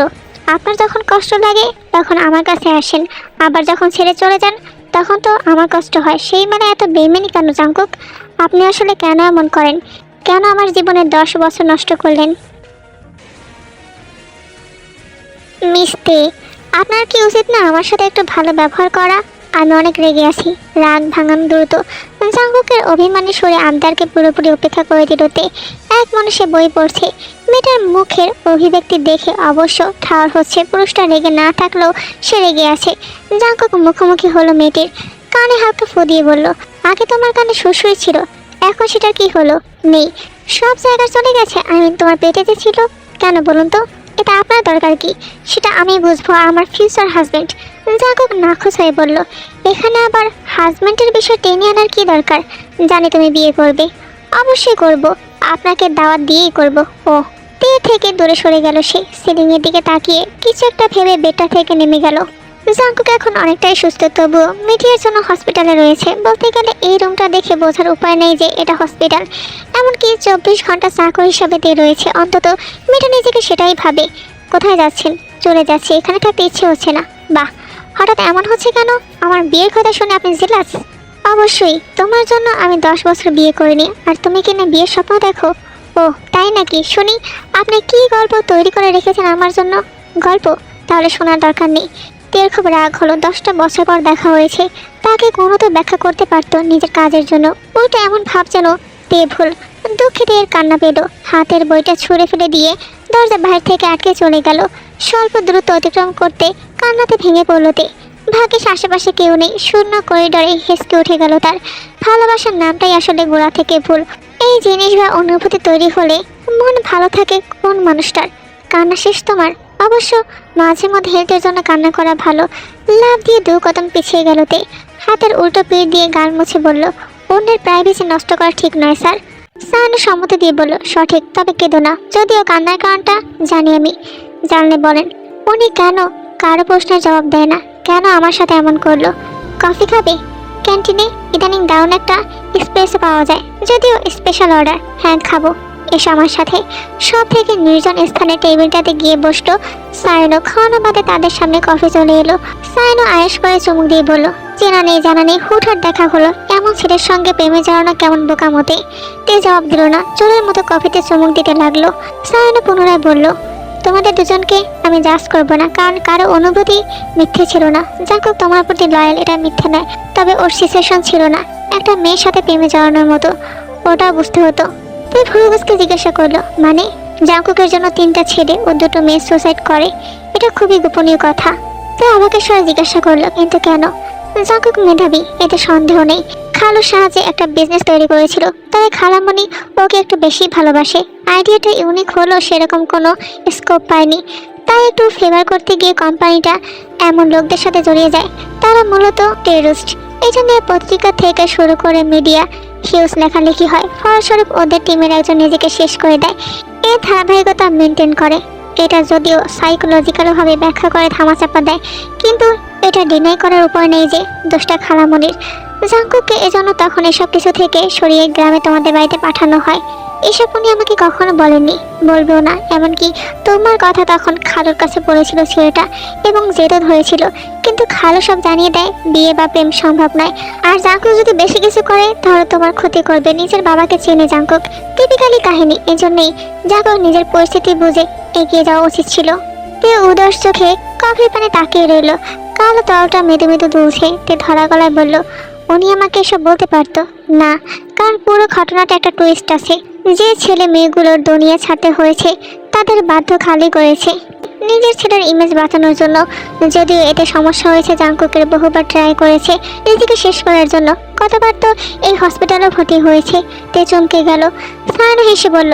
আপনার যখন কষ্ট লাগে তখন আমার কাছে আসেন, আবার যখন ছেড়ে চলে যান তখন তো আমার কষ্ট হয়। সেই মানে এত বেইমানি কেন জাঙ্কুক? আপনি আসলে কেন এমন করেন? কেন আমার জীবনের 10 বছর নষ্ট করলেন? মিস্তে, আপনার কি উচিত না আমার সাথে একটু ভালো ব্যবহার করা? আমি অনেক রেগে আছি, রাগ ভাঙান দ্রুত। জাঙ্কুকের অভিমানী সুরে আবদারকে পুরোপুরি উপেক্ষা করে দিল তে। এক মনে সে বই পড়ছে। মেয়েটার মুখের অভিব্যক্তি দেখে অবশ্য ঠাওর হচ্ছে পুরুষটা রেগে না থাকলেও সে রেগে আছে। জাঙ্কুক মুখোমুখি হলো মেয়েটির, কানে হালকা ফু দিয়ে বলল, আগে তোমার কানে সুরসুরি ছিল, এখন সেটার কি হলো? নেই, সব জায়গায় চলে গেছে। তোমার পেটেতে ছিল কেন বলুন তো? এটা আপনার দরকার কি? সেটা আমি বুঝবো, আমার ফিউচার হাজব্যান্ড। জাঙ্কুক নাখোশ হয়ে বলল, এখানে আবার হাজব্যান্ডের বিষয় টেনে আনার কি দরকার? জানি তুমি বিয়ে করবে, অবশ্যই করব, আপনাকে দাওয়াত দিয়েই করব। ও তে থেকে দূরে সরে গেল সে, সিলিংয়ের দিকে তাকিয়ে কিছু একটা ভেবে বেডটা থেকে নেমে গেল। জাঙ্কুক এখন অনেকটাই সুস্থ, তবুও মিডিয়ার জন্য হসপিটালে রয়েছে। বলতে গেলে এই রুমটা দেখে বোঝার উপায় নেই যে এটা হসপিটাল। এমনকি 24 ঘন্টা চাকর হিসাবে দিয়ে রয়েছে, অন্তত মেয়েটা নিজেকে সেটাই ভাবে। কোথায় যাচ্ছেন? চলে যাচ্ছে, এখানে থাকতে ইচ্ছে হচ্ছে না। বাহ, হঠাৎ এমন হচ্ছে কেন? আমার বিয়ের কথা শুনে আপনি জেলাস? অবশ্যই, তোমার জন্য আমি 10 বছর বিয়ে করিনি, আর তুমি কিনা বিয়ের স্বপ্ন দেখো? ও তাই নাকি? শুনি, আপনি কি গল্প তৈরি করে রেখেছেন আমার জন্য? গল্প? তাহলে শোনার দরকার নেই। তের খুব রাগ হলো, 10টা বছর পর দেখা হয়েছে, তাকে কোনো তো ব্যাখ্যা করতে পারতো নিজের কাজের জন্য। ওইটা এমন ভাব যেন তে ভুল। দুঃখে তের কান্না পেল, হাতের বইটা ছুঁড়ে ফেলে দিয়ে দরজা বাইরে থেকে আটকে চলে গেল। স্বল্প দ্রুত অতিক্রম করতে কান্নাতে ভেঙে পড়ল তে। ভাগ্যিস আশেপাশে কেউ নেই, শূন্য করিডরে হেসকে উঠে গেল তার। ভালোবাসার নামটাই আসলে গোড়া থেকে ভুল। এই জিনিস বা অনুভূতি তৈরি হলে মন ভালো থাকে কোন মানুষটার? কান্না শেষ তোমার? অবশ্য মাঝে মধ্যে হেলথের জন্য কান্না করা ভালো। লাভ দিয়ে 2 কদম পিছিয়ে গেল তে। হাতের উল্টো পিঠ দিয়ে গাল মুছে বলল, অন্যের প্রাইভেসি নষ্ট করা ঠিক নয় স্যার। সায়ন সম্মতি দিয়ে বলল, সঠিক, তবে কেঁদো না। যদিও কান্নার কারণটা জানি আমি। জানলে বলেন। উনি কেন কারো প্রশ্নের জবাব দেয় না? কেন আমার সাথে এমন করলো? কফি খাবে? ক্যান্টিনে ইদানিং দারুণ একটা এক্সপ্রেসো পাওয়া যায়, যদিও স্পেশাল অর্ডার। হ্যাঁ খাবো, এসো আমার সাথে। সব থেকে নির্জন স্থানে টেবিলটাতে গিয়ে বসলো সায়নো। খাওয়ানো বাদে তাদের সামনে কফি চলে এলো। সায়নো আয়েশ করে চুমুক দিয়ে বলল, চেনা নেই জানা নেই হুটহাট দেখা হলো, এমন ছেলের সঙ্গে প্রেমে জড়ানো কেমন বোকা মতে। তে জবাব দিল না, চোরের মতো কফিতে চুমুক দিতে লাগলো। সায়নো পুনরায় বলল, তোমাদের দুজনকে আমি জাজ করবো না, কারণ কারো অনুভূতি মিথ্যে ছিল না। জাঙ্কুক তোমার প্রতি লয়াল, এটা মিথ্যে নয়, তবে ওর সিচুয়েশন ছিল না একটা মেয়ের সাথে প্রেমে জড়ানোর মতো। ওটাও বুঝতে হতো। তুই ভুরুগুসকে জিজ্ঞাসা করলো, মানে জাঙ্কুকের জন্য 3টা ছেলে ও 2টো মেয়ে সুসাইড করে, এটা খুবই গোপনীয় কথা। তাই অবাকের স্বরে জিজ্ঞাসা করলো, কিন্তু কেন? জাঙ্কুক মেধাবী, এতে সন্দেহ নেই। খালুর সাহায্যে একটা বিজনেস তৈরি করেছিল, তবে খালামণি ওকে একটু বেশি ভালোবাসে। আইডিয়াটা ইউনিক হলো, সেরকম কোনো স্কোপ পায়নি, তাই একটু ফেভার করতে গিয়ে কোম্পানিটা এমন লোকদের সাথে জড়িয়ে যায়, তারা মূলত টেররিস্ট। এই জন্য পত্রিকা থেকে শুরু করে মিডিয়া হিউজ লেখালেখি হয়, ফলস্বরূপ ওদের টিমের একজন নিজেকে শেষ করে দেয়। এই ধারাবাহিকতা মেনটেন করে। এটা যদিও সাইকোলজিক্যালভাবে ব্যাখ্যা করে ধামাচাপা দেয়, কিন্তু এটা ডিনাই করার উপায় নেই যে দোষটা খালামণির। জাঙ্কুককে এজন্য তখন এসব কিছু থেকে সরিয়ে গ্রামে তোমাদের বাড়িতে পাঠানো হয়। এসব উনি আমাকে কখনো বলেননি, বলবেও না। এমনকি তোমার কথা তখন খালুর কাছে পড়েছিল ছেলেটা, এবং জেদ হয়েছিল, কিন্তু খালু সব জানিয়ে দেয় বিয়ে বা প্রেম সম্ভব নয়। আর জাঙ্কুক যদি বেশি কিছু করে তাহলে তোমার ক্ষতি করবে। নিজের বাবাকে চেনে জাঙ্কুক, টিপিক্যালি কাহিনী। এজন্যই জাঙ্কুক নিজের পরিস্থিতি বুঝে এগিয়ে যাওয়া উচিত ছিল। তে উদাস চোখে কফির পানে তাকিয়ে রইল। কালো তলটা মেদু মেদু দুলছে। তে ধরা গলায় বলল, উনি আমাকে এসব বলতে পারতো না, কারণ পুরো ঘটনাটা একটা টুইস্ট আছে। যে ছেলে মেয়েগুলোর দুনিয়া ছাড়তে হয়েছে তাদের বাধ্য খালি করেছে। নিজের ছেলের ইমেজ বাঁচানোর জন্য। যদিও এতে সমস্যা হয়েছে, জাংকুকের বহুবার ট্রাই করেছে নিজেকে শেষ করার জন্য, কতবার তো এই হসপিটালে ভর্তি হয়েছে। তে চমকে গেল। সায়না হেসে বলল,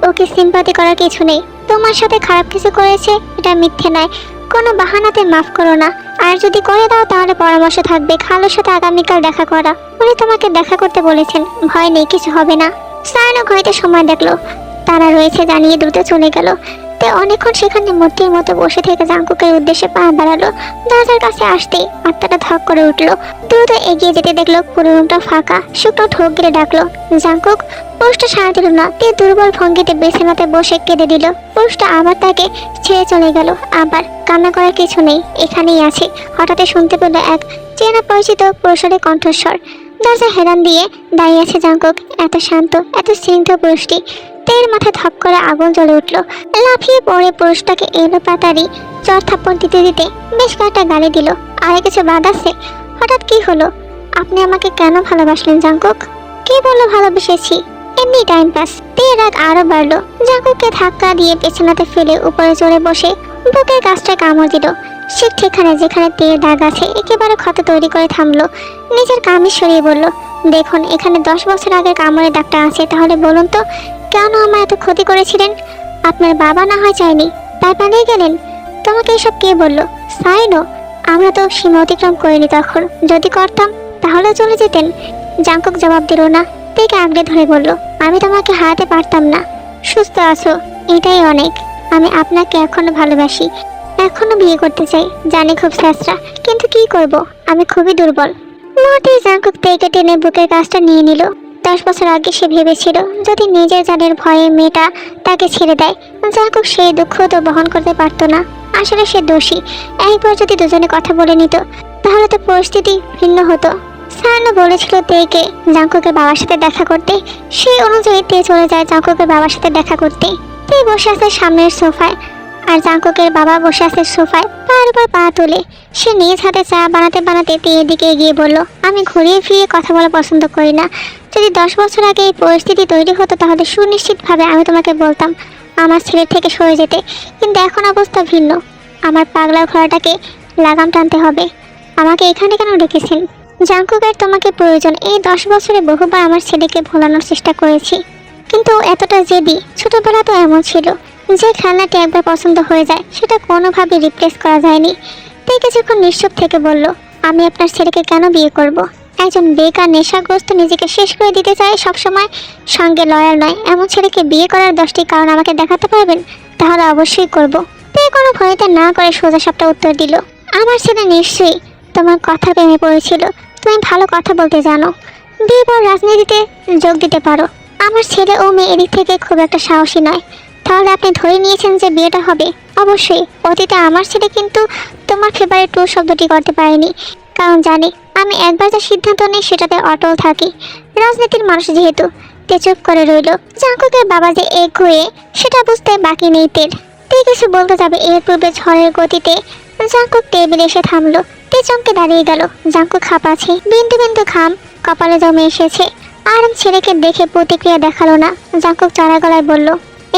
ওকে সিম্পাতি করার কিছু নেই। তোমার সাথে খারাপ কিছু করেছে, এটা মিথ্যে নয়, কোনো বাহানাতে মাফ করো না। আর যদি করে দাও তাহলে পরামর্শ থাকবে খালুর সাথে আগামীকাল দেখা করা। উনি তোমাকে দেখা করতে বলেছেন, ভয় নেই, কিছু হবে না। সায়না ঘড়িতে সময় দেখলো, তারা রয়েছে জানিয়ে দ্রুত চলে গেল। তে অনেকক্ষণ সেখানে মূর্তির মতো বসে থেকে জাংকুকের উদ্দেশ্যে পা বাড়ালো। দরজার কাছে আসতেই আত্মাটা ধক করে উঠলো। দ্রুত এগিয়ে যেতে দেখলো পুরো রুমটা ফাঁকা। শুকনো ঠোক গিলে ডাকলো, জাংকুক। পুরুষটা সাড়া দিল না। তে দুর্বল ভঙ্গিতে বিছানাতে বসে কেঁদে দিল। পুরুষটা আবার তাকে ছেড়ে চলে গেল। আবার কান্না করার কিছু নেই, এখানেই আছে। হঠাৎ শুনতে পেল এক চেনা পরিচিত পুরুষের কণ্ঠস্বর। দরজা হেলান দিয়ে দাঁড়িয়ে আছে জাংকুক। এত শান্ত, এত স্নিগ্ধ পুরুষটি। তের মাথায় ধপ করে আগুন জ্বলে উঠলো। লাফিয়ে পড়ে পুরুষটাকে এলো পাতারি চর থাপ্পড় দিতে দিতে বেশ কয়েকটা গালি দিল। আরে কিছু বাদ আছে? হঠাৎ কি হলো? আপনি আমাকে কেন ভালোবাসলেন জাংকুক? কে বললো ভালোবেসেছি? এমনি টাইম পাস। তের রাগ আরো বাড়লো। জাংকুককে ধাক্কা দিয়ে পেছনাতে ফেলে উপরে চড়ে বসে বুকের কাছটা কামড় দিল। ঠিক সেখানে যেখানে তের দাগ আছে একেবারে ক্ষত তৈরি করে থামলো। নিজের কামিজ সরিয়ে বলল, দেখুন এখানে 10 বছর আগের কামড়ের দাগটা আছে। তাহলে বলুন তো কেন আমার এত ক্ষতি করেছিলেন? আপনার বাবা না হয় চাইনি, তাই পালিয়ে গেলেন? তোমাকে এসব কে বললো? সাইনো। আমরা তো সীমা অতিক্রম করিনি তখন। যদি করতাম তাহলে চলে যেতেন। জাংকুক জবাব দিল না। তেকে আগলে ধরে বলল, আমি তোমাকে হারাতে পারতাম না। সুস্থ আছো, এটাই অনেক। আমি আপনাকে এখনো ভালোবাসি, এখনো বিয়ে করতে চাই। জানি খুব শেষরা, কিন্তু কি করব, আমি খুবই দুর্বল। মুহূর্তেই জাংকুক তেকে টেনে বুকের কাজটা নিয়ে নিল। 10 বছর আগে সে ভেবেছিল যদি নিজের জানের ভয়ে মেয়েটা তাকে ছেড়ে দেয়, জাংকুক সেই দুঃখ তো বহন করতে পারতো না। আসলে সে দোষী। একবার যদি দুজনে কথা বলে নিত তাহলে তো পরিস্থিতি ভিন্ন হতো। সায়না বলেছিল তেকে জাংকুকের বাবার সাথে দেখা করতে। সেই অনুযায়ী তে চলে যায় জাংকুকের বাবার সাথে দেখা করতে। তে বসে আছে সামনের সোফায়, আর জাংকুকের বাবা বসে আছে সোফায়, পার উপর পা তুলে। সে নিজ হাতে চা বানাতে বানাতে তের দিকে এগিয়ে বলল, আমি ঘুরিয়ে ফিরিয়ে কথা বলা পছন্দ করি না। যদি 10 বছর আগে এই পরিস্থিতি তৈরি হতো তাহলে সুনিশ্চিতভাবে আমি তোমাকে বলতাম আমার ছেলের থেকে সরে যেতে। কিন্তু এখন অবস্থা ভিন্ন। আমার পাগলা ঘোড়াটাকে লাগাম টানতে হবে। আমাকে এখানে কেন রেখেছেন? জাংকুকের তোমাকে প্রয়োজন। এই 10 বছরে বহুবার আমার ছেলেকে ভোলানোর চেষ্টা করেছি, কিন্তু এতটা জেদি ছোটবেলা তো এমন ছিল। যে খেলনাটি একবার পছন্দ হয়ে যায় সেটা কোনোভাবে রিপ্লেস করা যায়নি। তাই কিছুক্ষণ নিশ্চুপ থেকে বলল, আমি আপনার ছেলেকে কেন বিয়ে করব? একজন বেকার নেশাগ্রস্ত নিজেকে শেষ করে দিতে চায় সবসময়, সঙ্গে লয়াল নয় এমন ছেলেকে বিয়ে করার 10টি কারণ আমাকে দেখাতে পারবেন? তাহলে অবশ্যই করব। তাই কোনো ভয়তে না করে সোজা সাপটা উত্তর দিল, আমার ছেলে নিশ্চয়ই তোমার কথা প্রেমে পড়েছিল। তুমি ভালো কথা বলতে জানো, বিয়ে পর রাজনীতিতে যোগ দিতে পারো। আমার ছেলে ও মেয়ে এদিক থেকে খুব একটা সাহসী নয়। তাহলে আপনি ধরে নিয়েছেন যে বিয়েটা হবে? অবশ্যই। অতীতে আমার ছেলে কিন্তু তোমার ফেভারিট টু শব্দটি করতে পারেনি, কারণ জানি আমি একবার যা সিদ্ধান্ত নিই সেটাতে অটল থাকি। রাজনীতির মানুষ যেহেতু। তে চুপ করে রইল। জাংকুকের বাবা যে এক হয়ে সেটা বুঝতে বাকি নেই তের। তে কিছু বলতে যাবে এর পূর্বে ঝড়ের গতিতে জাংকুক টেবিলে এসে থামলো। তে চমকে দাঁড়িয়ে গেল। জাংকুক হাঁপাচ্ছে, বিন্দু বিন্দু ঘাম কপালে জমে এসেছে। আর ছেলেকে দেখে প্রতিক্রিয়া দেখালো না। জাংকুক চড়া গলায় বলল,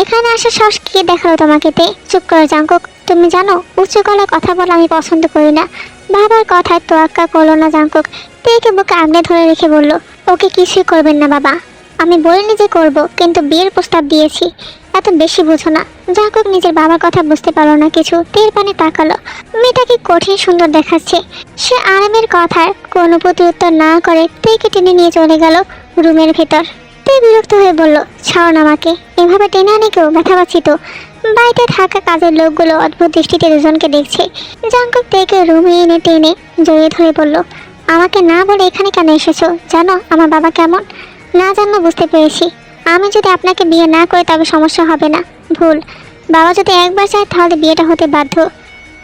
এখানে আসার সাহস কে দেখালো তোমাকে? তে চুপ করো জাংকুক। তুমি জানো উচ্চ গলায় কথা বলা আমি পছন্দ করি না। বাবার কথায় তোয়াক্কা করলো না জাংকুক। তেকে বুকে আগলে ধরে রেখে বলল, ওকে কিছুই করবেন না বাবা। আমি বলিনি যে করব, কিন্তু বিয়ের প্রস্তাব দিয়েছি। এত বেশি বুঝো না। জাংকুক নিজের বাবার কথা বুঝতে পারলো না কিছু। তের পানে তাকালো। মেয়েটাকে কঠিন সুন্দর দেখাচ্ছে। সে আরামের কথার কোনো প্রতি উত্তর না করে তেকে টেনে নিয়ে চলে গেল রুমের ভেতর। তে বিরক্ত হয়ে বলল, ছাড়ুন আমাকে, এভাবে টেনে আনে কেউ? ব্যথা পাচ্ছি তো। বাড়িতে থাকা কাজের লোকগুলো অদ্ভুত দৃষ্টিতে দুজনকে দেখছে। জাংকুক তেকে রুমে এনে টেনে জড়িয়ে ধরে বলল, আমাকে না বলে এখানে কেন এসেছো? জানো আমার বাবা কেমন? না জানো বুঝতে পেরেছি। আমি যদি আপনাকে বিয়ে না করি তবে সমস্যা হবে না। ভুল। বাবা যদি একবার চায় তাহলে বিয়েটা হতে বাধ্য।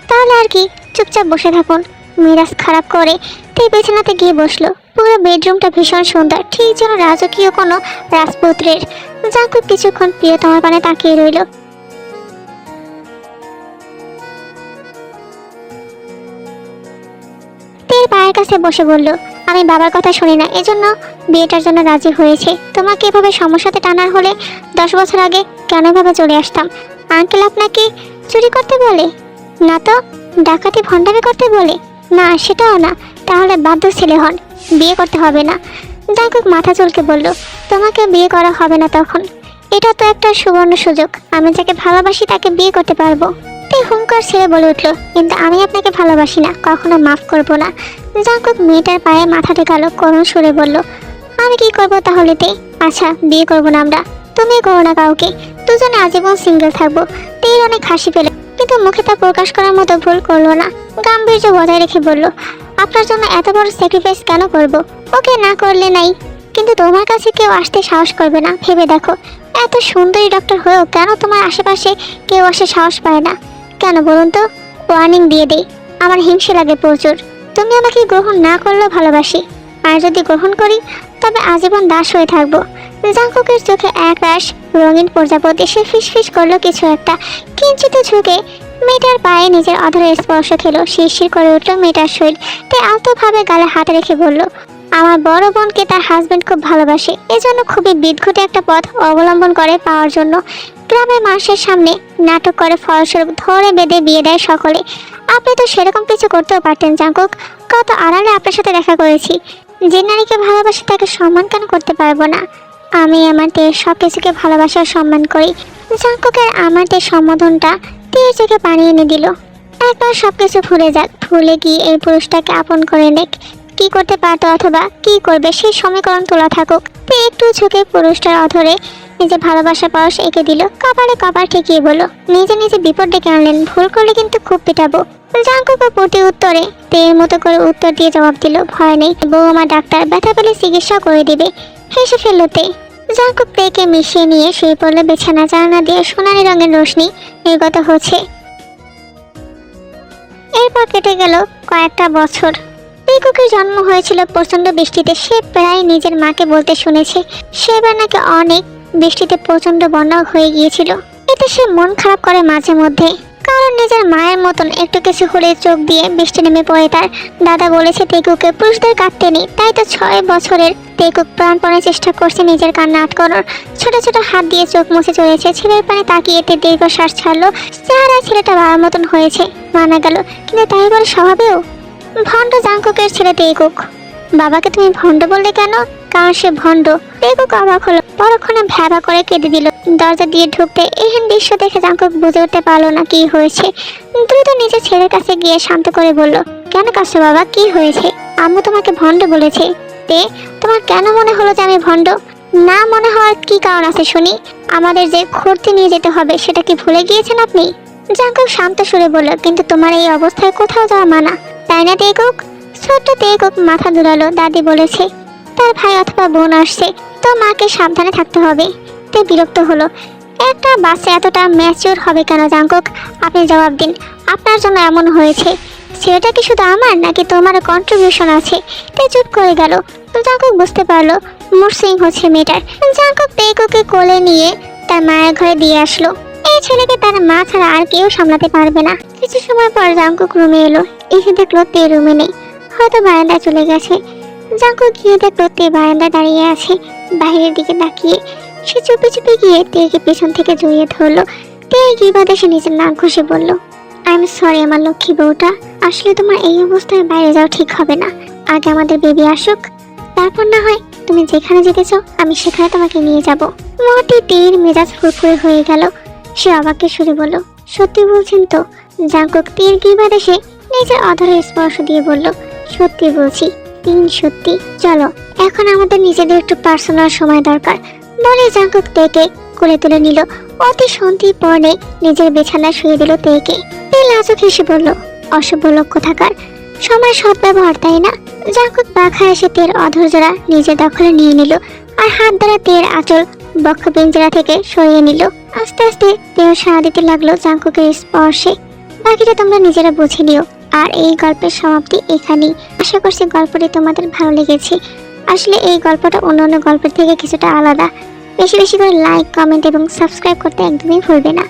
তাহলে আর কি, চুপচাপ বসে থাকুন। মেজাজ খারাপ করে তে বিছানাতে গিয়ে বসলো। পুরো বেডরুমটা ভীষণ সুন্দর, ঠিক যেন রাজকীয় কোনো রাজপুত্রের। জাংকুক কিছুক্ষণ প্রিয়তমার পানে তাকিয়ে রইল। তের পায়ের কাছে বসে বলল, আমি বাবার কথা শুনি না, এজন্য বিয়েটার জন্য রাজি হয়েছে। তোমাকে এভাবে সমস্যাতে টানার হলে 10 বছর আগে কেন এভাবে চলে আসতাম? আঙ্কেল আপনাকে চুরি করতে বলে? না তো। ডাকাতি ভণ্ডামি করতে বলে? না সেটাও না। তাহলে বাধ্য ছেলে হন, বিয়ে করতে হবে না। জাঙ্কুক মাথা চুলকে বলল, তোমাকে বিয়ে করা হবে না তখন। এটা তো একটা সুবর্ণ সুযোগ, আমি যাকে ভালোবাসি তাকে বিয়ে করতে পারবো। তে হুঙ্কার ছেড়ে বলে উঠল, কিন্তু আমি আপনাকে ভালোবাসি না, কখনো মাফ করব না। জাঙ্কুক মেয়েটার পায়ে মাথা টেকালো, করুণ সুরে বলল, আমি কি করব তাহলে তে? আচ্ছা বিয়ে করবো না আমরা, তুমি করো না কাউকে, দুজনে আজীবন সিঙ্গেল থাকবো। তের অনেক হাসি পেল, কিন্তু মুখে তা প্রকাশ করার মতো ভুল করলো না। গাম্ভীর্য বজায় রেখে বলল, আপনার জন্য এত বড় স্যাক্রিফাইস কেন করব? ওকে না করলে নাই, কিন্তু তোমার কাছে কেউ আসতে সাহস করবে না। ভেবে দেখো, এত সুন্দরী ডক্টর হয়েও কেন তোমার আশেপাশে কেউ আসে সাহস পায় না? কেন বলুন তো? ওয়ার্নিং দিয়ে দেই, আমার হিংসে লাগে প্রচুর। তুমি আমাকে গ্রহণ না করলেও ভালোবাসি, আর যদি গ্রহণ করি তবে আজীবন দাস হয়ে থাকবো। জাঙ্কুকের চোখে এক রাশ রঙিন প্রজাপতি, সে ফিসফিস করলো কিছু একটা, কিঞ্চিত ঝুঁকে মেয়েটার পায়ে নিজের অধরে স্পর্শ খেলো। শিরশির করে উঠল মেয়েটার শরীর। তাই আলতোভাবে গালে হাত রেখে বলল, আমার বড় বোনকে তার হাজবেন্ড খুব ভালোবাসে, এজন্য খুবই বিদঘুটে একটা পথ অবলম্বন করে পাওয়ার জন্য গ্রামের মানুষের সামনে নাটক করে, ফলস্বরূপ ধরে বেঁধে বিয়ে দেয় সকলে। আপনি তো সেরকম কিছু করতেও পারতেন জাঙ্কুক, কত আড়ালে আপনার সাথে দেখা করেছি। যে নারীকে ভালোবাসি তাকে সম্মান কেন করতে পারবো না? আমি আমার দেশ সব কিছুকে ভালোবাসা ও সম্মান করি। জাঙ্কুকের আমার দেশ সম্বোধনটা তের চোখে পানি এনে দিল। একবার সবকিছু ভুলে যাক, ভুলে গিয়ে এই পুরুষটাকে আপন করে নেক। কি করতে পারতো অথবা কি করবে সেই সমীকরণ তোলা থাকুক। তে একটু ঝুঁকে পুরুষটার অধরে নিজে ভালোবাসা পরশ এঁকে দিল, কপালে কপাল ঠেকিয়ে বলল, নিজে নিজে বিপদ ডেকে আনলেন, ভুল করলে কিন্তু খুব পিটাবো। জাঙ্কুকের প্রতি উত্তরে তের মতো করে উত্তর দিয়ে জবাব দিল, ভয় নেই, বউ আমার ডাক্তার, ব্যথা পেলে চিকিৎসা করে দিবে। হেসে ফেলল তে। জাঙ্কুক তেকে মিশিয়ে নিয়ে শুয়ে পড়লো বিছানা। জানালা দিয়ে সোনালি রঙের রোশনি নির্গত হচ্ছে। এরপর কেটে গেল কয়েকটা বছর। টেকুকের জন্ম হয়েছিল প্রচন্ড বৃষ্টিতে। সে প্রায় নিজের মাকে বলতে শুনেছে সেবার নাকি অনেক বৃষ্টিতে প্রচন্ড বন্যা হয়ে গিয়েছিল। এতে সে মন খারাপ করে মাঝে মধ্যে, কারণ নিজের মায়ের মতন একটু কিছু হলে চোখ দিয়ে বৃষ্টি নেমে পড়ে তার। দাদা বলেছে টেকুকে পুরুষদের কাঁদতে নেই, তাই তো 6 বছরের টেকুক প্রাণপণে চেষ্টা করছে নিজের কান্না আটকানোর। ছোট ছোট হাত দিয়ে চোখ মুছে চলেছে। ছেলের পানে তাকিয়ে এতে দীর্ঘশ্বাস ছাড়লো। চেহারায় ছেলেটা বাবার মতন হয়েছে, মানা গেল, কিন্তু তাই বলে স্বভাবেও ভণ্ড জাঙ্কুকের ছেলে টেকুক। বাবাকে তুমি ভণ্ড বললে কেন? কারণ সে ভণ্ড। টেকুক অবাক হলো, পরক্ষণে ভ্যাবা করে কেঁদে দিল। দরজা দিয়ে ঢুকতে এহেন দৃশ্য দেখে জাঙ্কুক বুঝে উঠতে পারলো না কি হয়েছে। দ্রুত নিজের ছেলের কাছে গিয়ে শান্ত করে বলল, কেন কাছে বাবা, কি হয়েছে? আম্মু তোমাকে ভণ্ড বলেছে। তে, তোমার কেন মনে হলো যে আমি ভণ্ড? না মনে হওয়ার কি কারণ আছে শুনি? আমাদের যে ঘুরতে নিয়ে যেতে হবে সেটা কি ভুলে গিয়েছেন আপনি? জাঙ্কুক শান্ত সুরে বলল, কিন্তু তোমার এই অবস্থায় কোথাও যাওয়া মানা, তাই না টেকুক? ছোট্ট টেকুক মাথা দুলালো। দাদি বলেছে তার ভাই অথবা বোন আসছে, তো মাকে সাবধানে থাকতে হবে। তে বিরক্ত হলো, একটা বাচ্চা এতটা ম্যাচিওর হবে কেন জাঙ্কুক? আপনি জবাব দিন, আপনার জন্য এমন হয়েছে। ছেলেটা কি শুধু আমার, নাকি তোমার কন্ট্রিবিউশন আছে? তে চুপ করে গেল। জাঙ্কুক বুঝতে পারলো মুরসিং হচ্ছে মেয়েটার। জাঙ্কুক টেকুকে কোলে নিয়ে তার মায়ের ঘরে দিয়ে আসলো। এই ছেলেকে তার মা ছাড়া আর কেউ সামলাতে পারবে না। কিছু সময় পর জাঙ্কুক রুমে এলো, এসে দেখলো তে রুমে নেই, হয়তো বারান্দায় চলে গেছে। জাঙ্কুক গিয়ে দেখলো তে বারান্দায় দাঁড়িয়ে আছে, বাইরের দিকে তাকিয়ে। সে চুপি চুপি গিয়ে তেকে পেছন থেকে জড়িয়ে ধরলো। তে গিবাদে সে নিজের নাক ঘষে বলল, আই এম সরি আমার লক্ষ্মী বউটা, আসলে তোমার এই অবস্থায় বাইরে যাওয়া ঠিক হবে না। আগে আমাদের বেবি আসুক, তারপর না হয় তুমি যেখানে যেতে চাও আমি সেখানে তোমাকে নিয়ে যাব। মুহূর্তে তীর মেজাজ ফুরফুরে হয়ে গেল। সে অবাকের সুরে বলল, সত্যি বলছেন তো? জাঙ্কুক তীর গিবাদ এসে নিজের অধরে স্পর্শ দিয়ে বলল, সত্যি বলছি, 3 সত্যি। চলো এখন আমাদের নিজেদের একটু পার্সোনাল সময় দরকার। বলে জাঙ্কুক তেকে কোলে তুলে নিল। অতি সন্ধিপর্ণে নিজের বিছানায় শুয়ে দিল তেকে। তে লাজুক হেসে বলল, অশুভ লক্ষ্য থাকার সময় সদ্ব্যবহার, তাই না? জাঙ্কুক বাঁকা এসে তের অধৈর্যরা নিজের দখলে নিয়ে নিল, আর হাত দ্বারা তের আঁচল বক্ষ পিঞ্জরা থেকে সরিয়ে নিল। আস্তে আস্তে দেহ সাড়া দিতে লাগলো জাঙ্কুকের স্পর্শে। বাকিটা তোমরা নিজেরা বুঝে নিও। আর এই গল্পের সমাপ্তি এখানেই। আশা করছি গল্পটি তোমাদের ভালো লেগেছে। আসলে এই গল্পটা অন্যান্য গল্পের থেকে কিছুটা আলাদা। বেশি বেশি করে লাইক, কমেন্ট এবং সাবস্ক্রাইব করতে একদমই ভুলবে না।